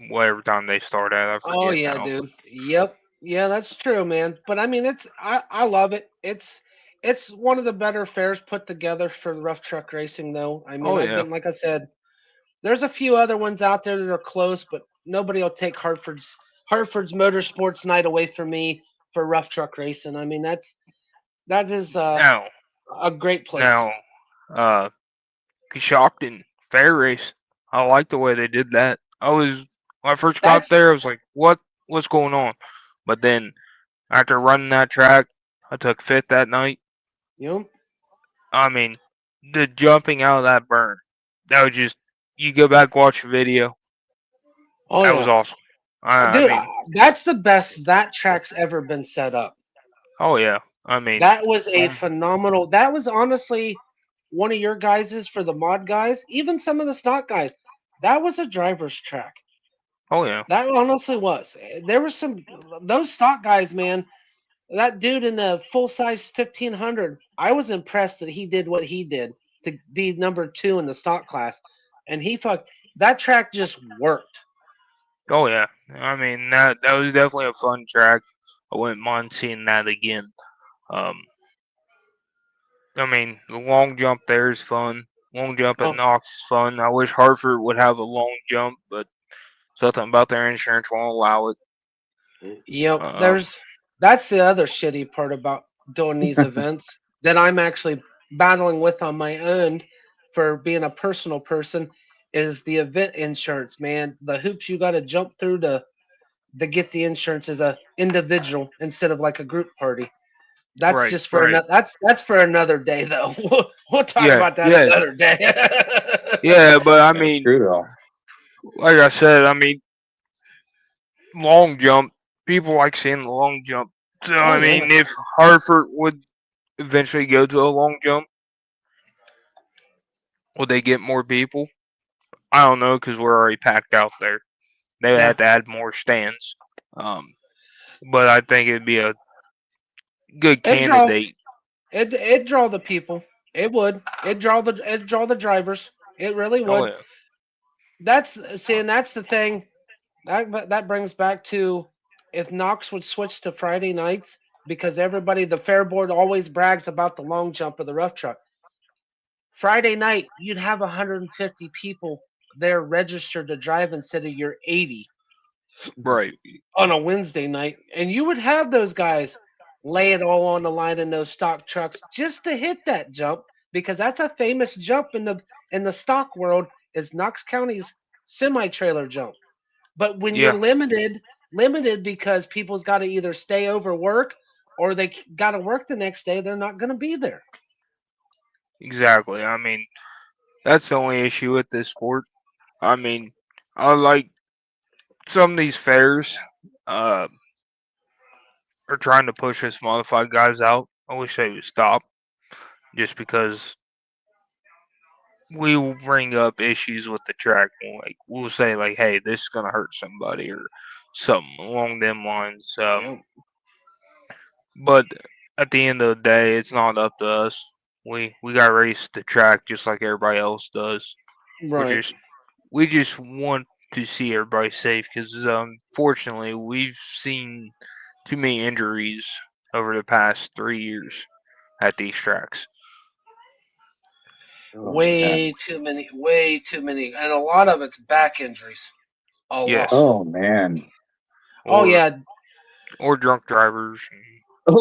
whatever time they start at. I Oh forget yeah, now. dude. Yep. Yeah, that's true, man. But I mean, I love it. It's one of the better fairs put together for rough truck racing, though. I mean, Oh I've yeah, been like I said, there's a few other ones out there that are close, but nobody will take Hartford's Motorsports Night away from me for rough truck racing. I mean, that is now a great place. now, uh, Coshocton Fair Race. I like the way they did that. When I first got That's there, I was like, what's going on? But then after running that track, I took fifth that night. you know. I mean, the jumping out of that burn, that was just you go back watch the video. Oh That was yeah, awesome. I dude, mean, that's the best that track's ever been set up. oh yeah. I mean, That was a phenomenal. That was honestly one of your guys's for the mod guys, even some of the stock guys. That was a driver's track. oh yeah, That honestly was. There was some those stock guys, man. That dude in the full size 1500. I was impressed that he did what he did to be number 2 in the stock class, and that track just worked. oh yeah. I mean that was definitely a fun track. I wouldn't mind seeing that again. Um, I mean, the long jump there is fun. Long jump at Oh, Knox is fun. I wish Hartford would have a long jump, but something about their insurance won't allow it. yep. Um, That's the other shitty part about doing these events that I'm actually battling with on my own for being a personal person is the event insurance, man. The hoops you got to jump through to get the insurance as a individual instead of like a group party. That's right, just for right. another. That's for another day, though. We'll talk Yeah, about that yeah, another day. yeah. But I That's mean, true though. like I said, I mean, long jump. People like seeing the long jump. So Oh I yeah, mean, if Hartford would eventually go to a long jump, would they get more people? I don't know because we're already packed out there. They yeah. had to add more stands. Um, but I think it'd be a good It draw candidate. it draw the people. It would. It draw the drivers. It really Oh would. yeah, That's the thing. That brings back to if Knox would switch to Friday nights because everybody the fair board always brags about the long jump of the rough truck. Friday night you'd have 150 people there registered to drive instead of your 80 right. on a Wednesday night, and you would have those guys lay it all on the line in those stock trucks just to hit that jump because that's a famous jump in the stock world is Knox County's semi trailer jump. But when you're Yeah, limited because people's got to either stay over work or they got to work the next day, they're not going to be there. exactly. I mean, that's the only issue with this sport. I mean, I like some of these fairs uh, are trying to push us modified guys out. I wish they would stop just because we will bring up issues with the track. Like we'll say like, "Hey, this is gonna hurt somebody" or something along them lines. Yeah, But at the end of the day, it's not up to us. We got to race the track just like everybody else does. We're right. just we just want to see everybody safe because unfortunately we've seen too many injuries over the past 3 years at these tracks. Oh man. Way too many, and a lot of it's back injuries. A lot. Yes, Oh man. Oh or yeah, or drunk drivers.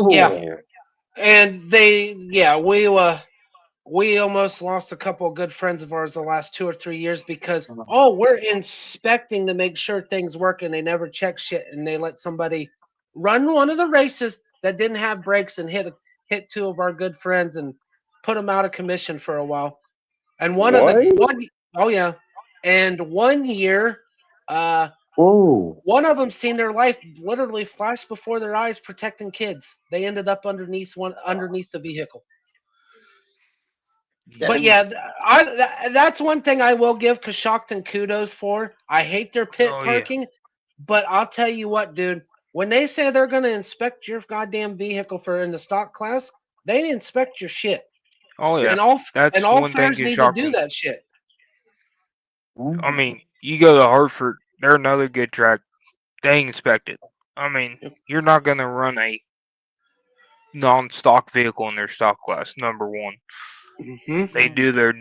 yeah, Oh. and we almost lost a couple of good friends of ours the last 2 or 3 years because we're inspecting to make sure things work and they never check shit and they let somebody run one of the races that didn't have brakes and hit two of our good friends and put them out of commission for a while. And one of the What? one oh yeah, and one year, Whoa. One of them seen their life literally flash before their eyes protecting kids. They ended up underneath the vehicle. But That- yeah, that's one thing I will give Coshocton kudos for. I hate their pit Oh yeah. parking, but I'll tell you what, dude. When they say they're going to inspect your goddamn vehicle for in the stock class, they inspect your shit. Oh yeah. And all and That's all one thing fairs that's need to do shocking. that shit. I mean, you go to Hartford, they're another good track. They inspect it. I mean, you're not gonna run a non-stock vehicle in their stock class. Number one, they Mm-hmm. do their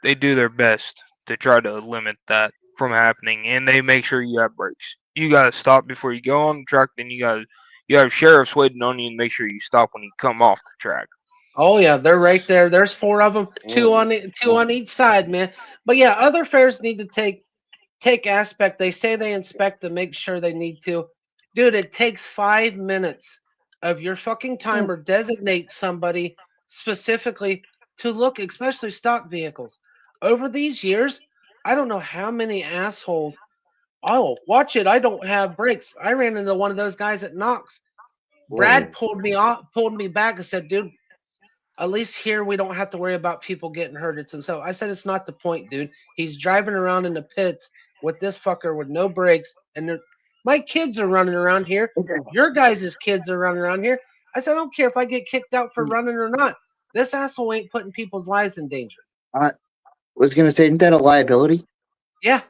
they do their best to try to limit that from happening, and they make sure you have brakes. You gotta stop before you go on the track. Then you have sheriffs waiting on you and make sure you stop when you come off the track. Oh yeah, they're right there. There's four of them, two Oh. on each side, man. But yeah, other fairs need to take aspect. They say they inspect to make sure they need to. Dude, it takes 5 minutes of your fucking time or designate somebody specifically to look, especially stock vehicles. Over these years, I don't know how many assholes. Oh, watch it! I don't have brakes. I ran into one of those guys at Knox. Brad Whoa. pulled me back, and said, "Dude, at least here we don't have to worry about people getting hurt. It's himself." I said, "It's not the point, dude. He's driving around in the pits with this fucker with no brakes, and my kids are running around here. Your guys' kids are running around here." I said, "I don't care if I get kicked out for running or not. This asshole ain't putting people's lives in danger." I was gonna say, isn't that a liability? Yeah.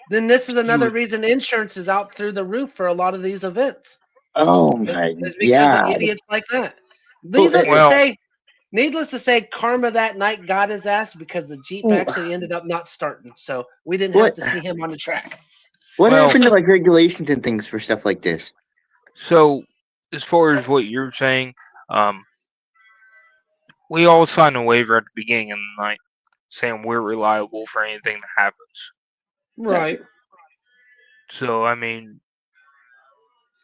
Then this is You another would reason insurance is out through the roof for a lot of these events. Oh Is my, is because of yeah. idiots like that. Well, Needless to well, say, Needless to say, karma that night got his ass because the Jeep well, actually ended up not starting. So we didn't have what to see him on the track. what well. happened to like regulations and things for stuff like this? So as far as what you're saying, um, we all sign a waiver at the beginning of the night saying we're reliable for anything that happens. Right. Gotcha. So I mean,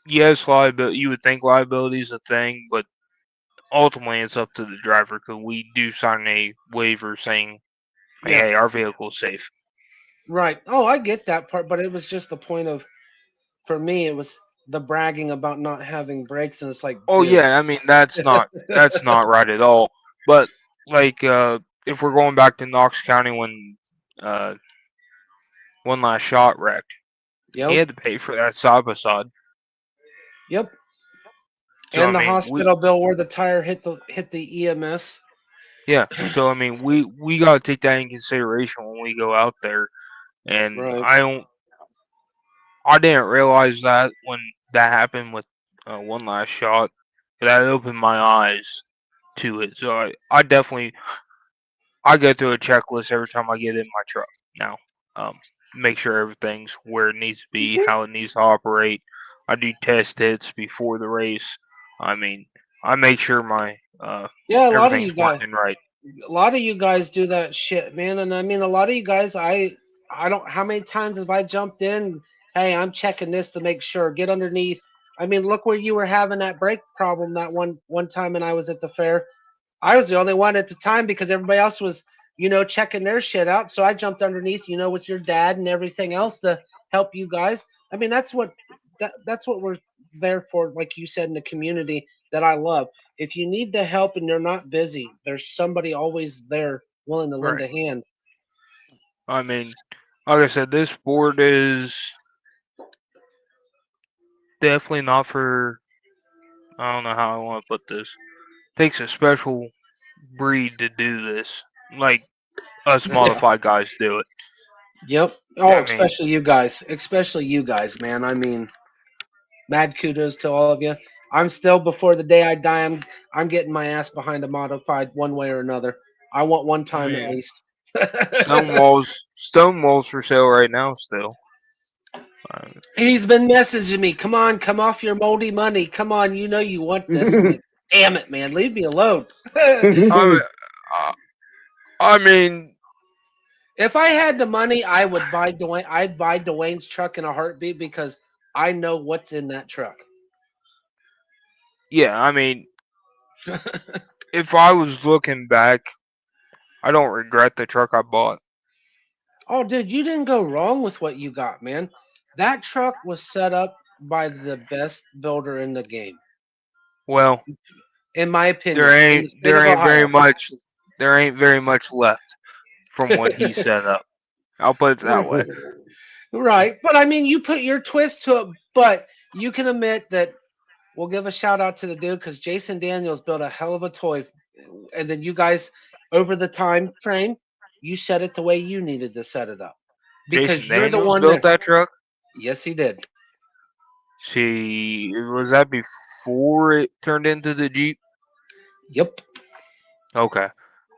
yes, liability. You would think liability is a thing, but ultimately it's up to the driver because we do sign a waiver saying, like, Yeah. "Hey, our vehicle is safe." Right. Oh, I get that part, but it was just the point of, for me, it was the bragging about not having brakes, and it's like, Oh dude. yeah, I mean that's not right at all. But like, if we're going back to Knox County when uh, one last shot wrecked, he Yep. had to pay for that side by side. Yep. So I And the mean, hospital bill where the tire hit the EMS. yeah. So I mean, we gotta take that in consideration when we go out there. And Right. I didn't realize that when that happened with one last shot. That opened my eyes to it. So I definitely I go through a checklist every time I get in my truck now. Make sure everything's where it needs to be, how it needs to operate. I do test hits before the race. I mean, I make sure my Yeah, everything's working right. a lot of you guys do that shit, man. And I mean, a lot of you guys, I don't. How many times have I jumped in? Hey, I'm checking this to make sure. Get underneath. I mean, look where you were having that brake problem that one time, and I was at the fair. I was the only one at the time because everybody else was, checking their shit out. So I jumped underneath, with your dad and everything else to help you guys. I mean, that's what we're there for, like you said, in the community that I love. If you need the help and you're not busy, there's somebody always there willing to lend Right. a hand. I mean, like I said, this sport is definitely not for. I don't know how I want to put this. Takes a special breed to do this. Like us Yeah. modified guys do it. Yep. Oh, I mean, especially you guys. Especially you guys, man. I mean, mad kudos to all of you. I'm still before the day I die. I'm getting my ass behind a modified one way or another. I want one I time at mean, least. Stonewall's for sale right now still. Uh, He's been messaging me. Come on, come off your moldy money. Come on, you know you want this. I'm like, damn it, man, leave me alone. I mean, uh, I mean, If I had the money, I would buy Dwayne. I'd buy Dwayne's truck in a heartbeat because I know what's in that truck. yeah. I mean, if I was looking back, I don't regret the truck I bought. Oh, dude, you didn't go wrong with what you got, man. That truck was set up by the best builder in the game, Well, in my there opinion, in the ain't state there of ain't very Ohio. much there ain't very much left from what he set up. I'll put it that way. Right. But I mean, you put your twist to it, but you can admit that we'll give a shout out to the dude because Jason Daniels built a hell of a toy. And then you guys, over the time frame, you set it the way you needed to set it up because Jason you're the Daniels one built that, that truck. yes, he did. See, was that before it turned into the Jeep? Yep. Okay,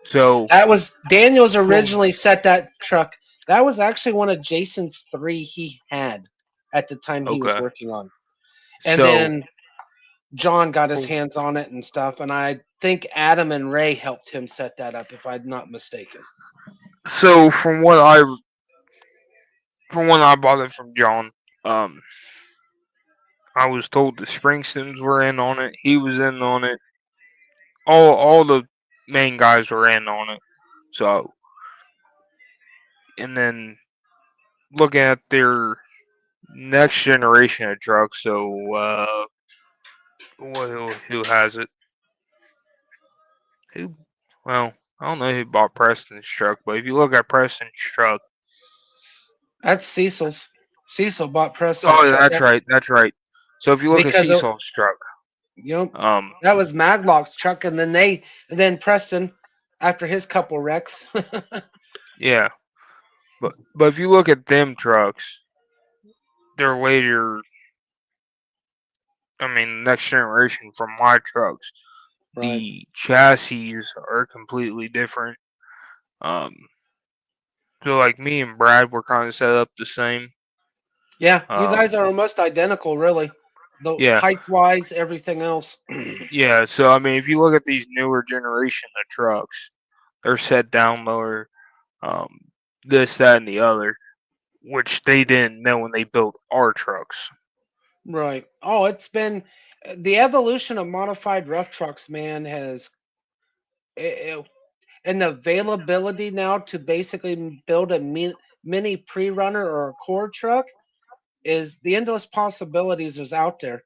so That was Daniels from originally set that truck. That was actually one of Jason's three he had at the time he was okay, working on. And so then John got his from hands on it and stuff. And I think Adam and Ray helped him set that up, if I'm not mistaken. so from when I bought it from John, um, I was told the Springstons were in on it. He was in on it. All the main guys were in on it. So and then looking at their next generation of trucks. So who has it? Who? Well, I don't know who bought Preston's truck, but if you look at Preston's truck, That's Cecil's. Cecil bought Preston's oh, truck that's right, that's right. So if you look at because of, Cecil's truck, you know, um, that was Maglock's truck. And then Preston, after his couple wrecks. yeah, but if you look at them trucks, they're later. I mean, next generation from my trucks, Right. the chassis are completely different. Um, so like me and Brad were kind of set up the same. Yeah, you guys Um, are almost identical, really. The yeah, height wise, everything else. yeah. So I mean, if you look at these newer generation of trucks, they're set down lower. Um, this, that, and the other, which they didn't know when they built our trucks. Right. Oh, it's been the evolution of modified rough trucks, man, has it, and the availability now to basically build a mini pre-runner or a core truck is the endless possibilities is out there.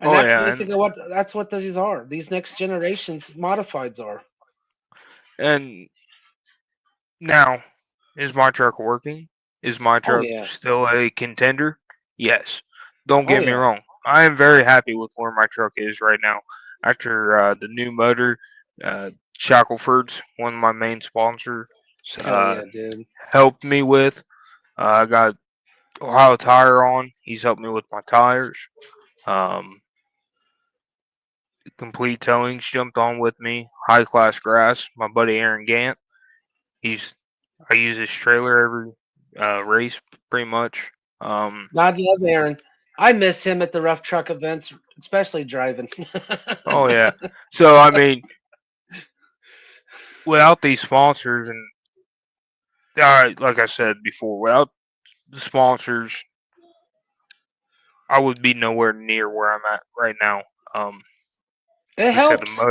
And Oh that's yeah, basically what these are. These next generations modifieds are. and now is my truck working? Is my Oh truck yeah. still a contender? Yes. Don't Oh get me yeah. wrong. I am very happy with where my truck is right now. After the new motor, Shackelford's one of my main sponsors, Hell uh, yeah, dude. helped me with. I got Ohio Tire on. He's helped me with my tires. Um, Complete Towing's jumped on with me. High Class Grass, my buddy Aaron Gant. He's I use his trailer every race pretty much. Um, God love Aaron. I miss him at the rough truck events, especially driving. oh yeah. So I mean, without these sponsors and like I said before, without the sponsors, I would be nowhere near where I'm at right now. Um, It like I said, helps.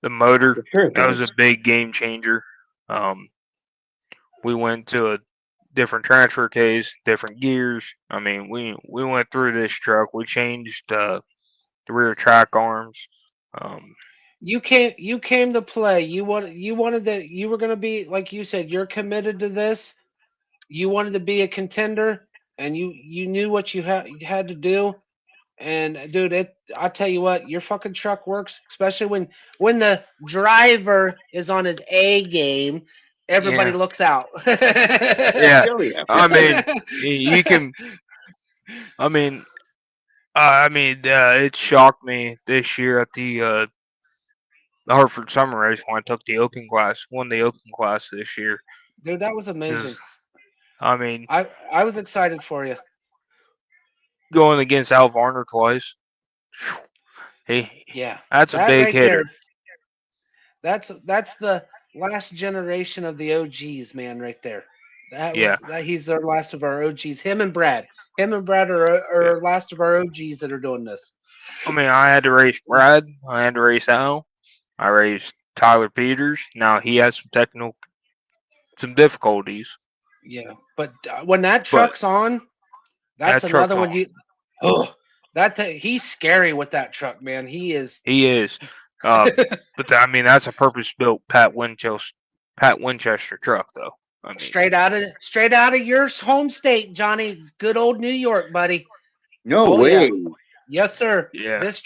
the motor, For sure it that was a does. big game changer. Um, we went to a different transfer case, different gears. I mean, we went through this truck. We changed the rear track arms. Um, You came to play. You were gonna be like you said, you're committed to this. You wanted to be a contender and you knew what you had to do. And dude, I tell you what, your fucking truck works, especially when the driver is on his A game, everybody yeah, looks out. yeah. Oh yeah, for I sure. mean, you can. I mean, it shocked me this year at the Hartford Summer Race when I took the open class, won the open class this year. Dude, that was amazing. 'Cause, I mean, I was excited for you. going against Al Varner twice, he Yeah. that's a That big right there. hitter. That's the last generation of the OGs, man, right there. Yeah, He's the last of our OGs. Him and Brad. Him and Brad yeah. are last of our OGs that are doing this. I mean, I had to race Brad. I had to race Al. I raced Tyler Peters. Now he has some technical some difficulties. Yeah, but when that But truck's on, that's that truck's another one. on. He's scary with that truck, man. He is. He is. But I mean, that's a purpose-built Pat Winchester truck, though. I mean, Straight out of your home state, Johnny. Good old New York, buddy. No Oh way. yeah, yes sir. yeah. This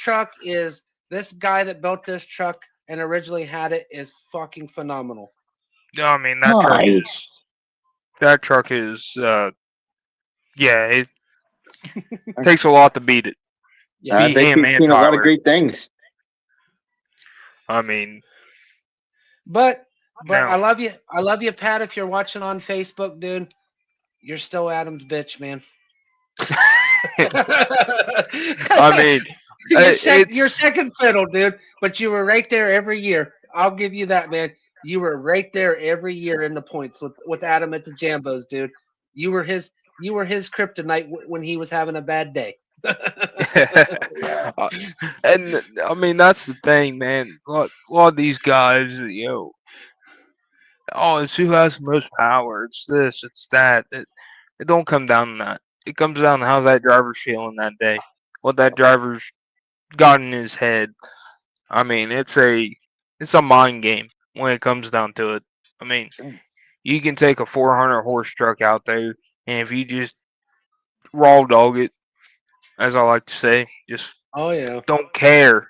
guy that built this truck and originally had it is fucking phenomenal. I mean, that truck is. Yeah, it takes a lot to beat it. Yeah. I Beat bet him you've and seen a lot of Tyler. great things. I mean, But now I love you. I love you, Pat. If you're watching on Facebook, dude, you're still Adam's bitch, man. I mean, You're it's second fiddle, dude. But you were right there every year. I'll give you that, man. You were right there every year in the points with Adam at the Jambos, dude. You were his kryptonite when he was having a bad day. Uh, and I mean that's the thing, man. A lot of these guys, it's who has the most power. It's this, it's that. It don't come down to that. It comes down to how that driver's feeling that day, what that driver's got in his head. I mean, it's a mind game when it comes down to it. I mean, you can take a 400 horse truck out there, and if you just raw dog it, as I like to say, just Oh yeah. don't care,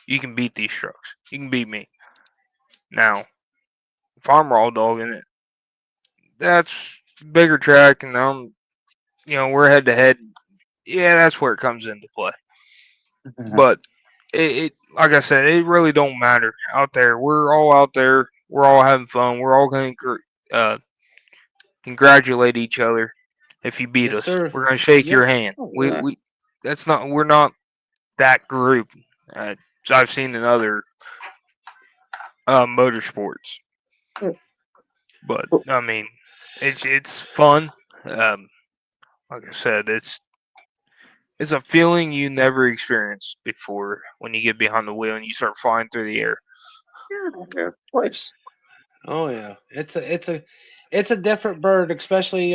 you can beat these trucks. You can beat me. Now, if I'm raw dogging it, that's bigger track, and we're head to head. Yeah, that's where it comes into play. But it like I said, it really don't matter out there. We're all out there. We're all having fun. We're all going to congratulate each other if you beat Yes, us. sir. We're going to shake your Yep. hand. Oh, yeah. We're not that group. As I've seen in other motorsports. But I mean, it's fun. Like I said, it's a feeling you never experienced before when you get behind the wheel and you start flying through the air. Yeah, of course. Oh yeah. It's a different bird, especially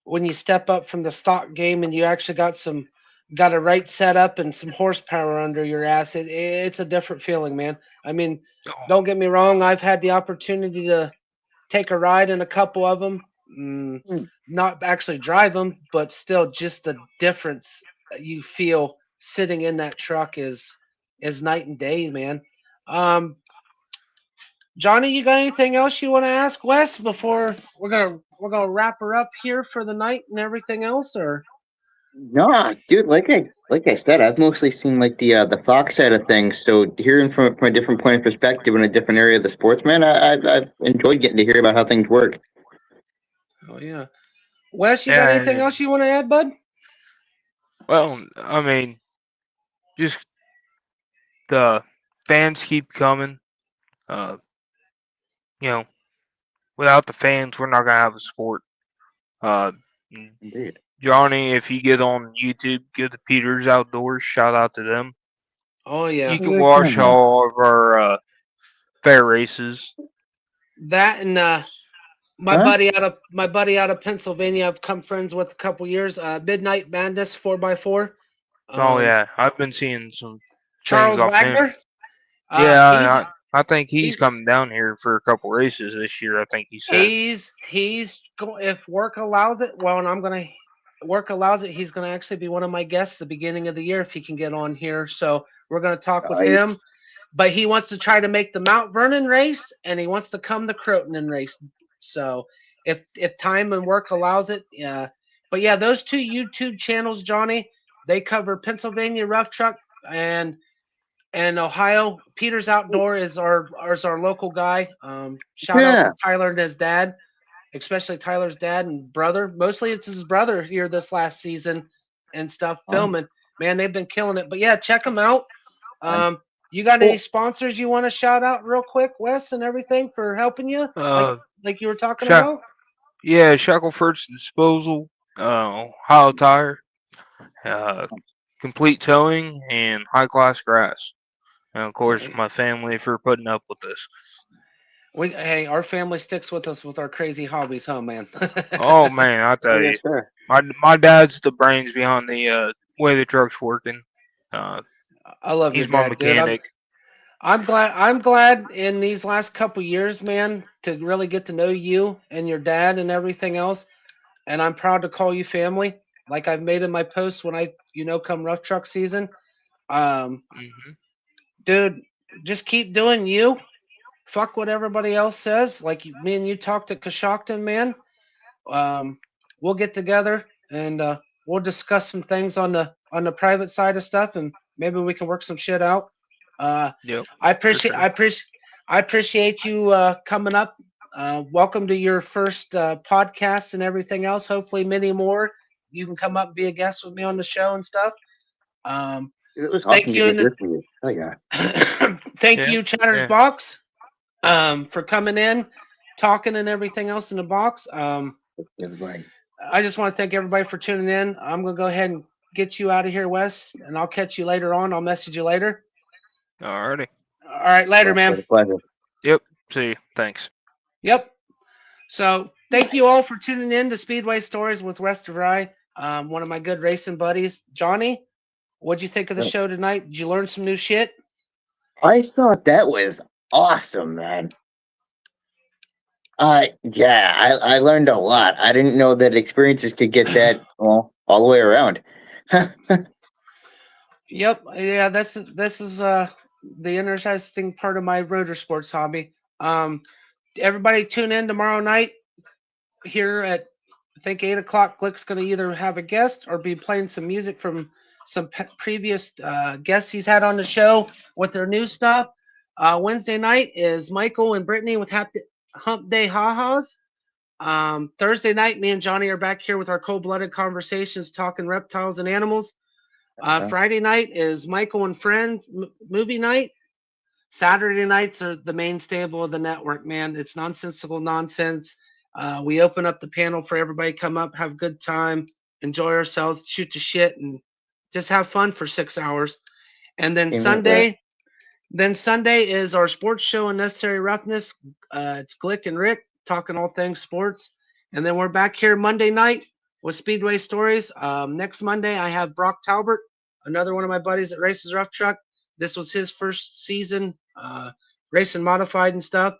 when you step up from the stock game and you actually got a right setup and some horsepower under your ass. It's a different feeling, man. I mean, Oh, don't get me wrong. I've had the opportunity to take a ride in a couple of them. Not actually drive them, but still, just the difference you feel sitting in that truck is night and day, man. Um, Johnny, you got anything else you want to ask Wes before we're gonna wrap her up here for the night and everything else, or? No, dude, like I said, I've mostly seen like the Fox side of things. So hearing from a different point of perspective in a different area of the sports, man, I've enjoyed getting to hear about how things work. Oh yeah, Wes, you got yeah, anything else you want to add, bud? well, I mean, just the fans keep coming. Uh, you know, without the fans, we're not gonna have a sport. Uh, Indeed. Johnny, if you get on YouTube, get the Peters Outdoors. Shout out to them. Oh yeah, You can watch all of our fair races. that and my Huh? buddy out of Pennsylvania. I've come friends with a couple years. Midnight Madness 4x4. Oh yeah, I've been seeing some things Charles off him. Wagner. Yeah, I think he's he's coming down here for a couple races this year. I think he said. if work allows it. Well, and work allows it. He's gonna actually be one of my guests the beginning of the year if he can get on here. So we're gonna talk with him. Nice. But he wants to try to make the Mount Vernon race, and he wants to come the Croton race. So if time and work allows it, yeah. But yeah, those two YouTube channels, Johnny, they cover Pennsylvania rough truck and Ohio. Peter's Outdoor is our local guy. Shout out Yeah. to Tyler and his dad, especially Tyler's dad and brother. Mostly it's his brother here this last season and stuff filming. Man, they've been killing it. But yeah, check them out. You got any sponsors you want to shout out real quick, Wes, and everything for helping you, like you were talking Sha- about? Yeah, Shackleford's Disposal, Ohio Tire, Complete Towing, and High Class Grass. And of course, Right. my family for putting up with this. Hey, our family sticks with us with our crazy hobbies, huh, man? Oh man, I Oh, tell you, yes, sir. my dad's the brains behind the way the truck's working. Uh, I love your he's my dad, dude. mechanic. I'm glad in these last couple years, man, to really get to know you and your dad and everything else. And I'm proud to call you family, like I've made in my posts when come rough truck season. Um, Hmm. dude, just keep doing you. Fuck what everybody else says. Like me and you talked to Coshocton, man. Um, we'll get together and we'll discuss some things on the private side of stuff, and maybe we can work some shit out. Uh, Yep, I for appreciate I sure. appreciate I appreciate you coming up. Welcome to your first podcast and everything else. Hopefully, many more. You can come up and be a guest with me on the show and stuff. Um, It was thank awesome you, getting to and hear from you. Oh, yeah. thank Yeah, you, Chatter's yeah. Box, for coming in, talking, and everything else in the box. Everybody. I just want to thank everybody for tuning in. I'm gonna go ahead and get you out of here, Wes, and I'll catch you later on. I'll message you later. Alrighty. All right, later, Well, man. it's a pleasure. Yep. See you. Thanks. Yep. So thank you all for tuning in to Speedway Stories with Wes Devary, one of my good racing buddies. Johnny, what'd you think of the show tonight? Did you learn some new shit? I thought that was awesome, man. Yeah, I learned a lot. I didn't know that experiences could get that well all the way around. Yep. Yeah, this is the interesting part of my rotor sports hobby. Everybody tune in tomorrow night here at I think 8 o'clock. Glick's going to either have a guest or be playing some music from some previous guests he's had on the show with their new stuff. Wednesday night is Michael and Brittany with Hump Day Ha-Has. Thursday night, me and Johnny are back here with our cold-blooded conversations talking reptiles and animals. Friday night is Michael and Friends movie night. Saturday nights are the main stable of the network, man. It's nonsensical nonsense. We open up the panel for everybody to come up, have a good time, enjoy ourselves, shoot the shit, and just have fun for 6 hours. And then Amen to that. Sunday is our sports show and necessary roughness. It's Glick and Rick talking all things sports. And then we're back here Monday night with Speedway Stories. Next Monday, I have Brock Talbert, another one of my buddies that races rough truck. This was his first season racing modified and stuff.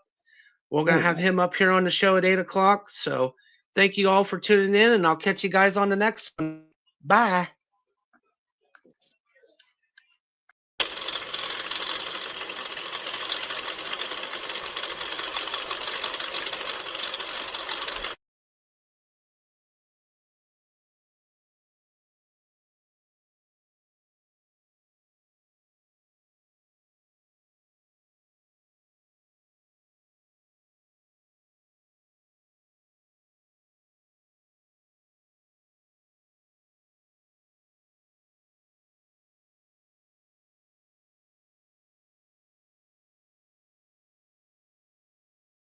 We're going to have him up here on the show at 8 o'clock. So thank you all for tuning in, and I'll catch you guys on the next one. Bye.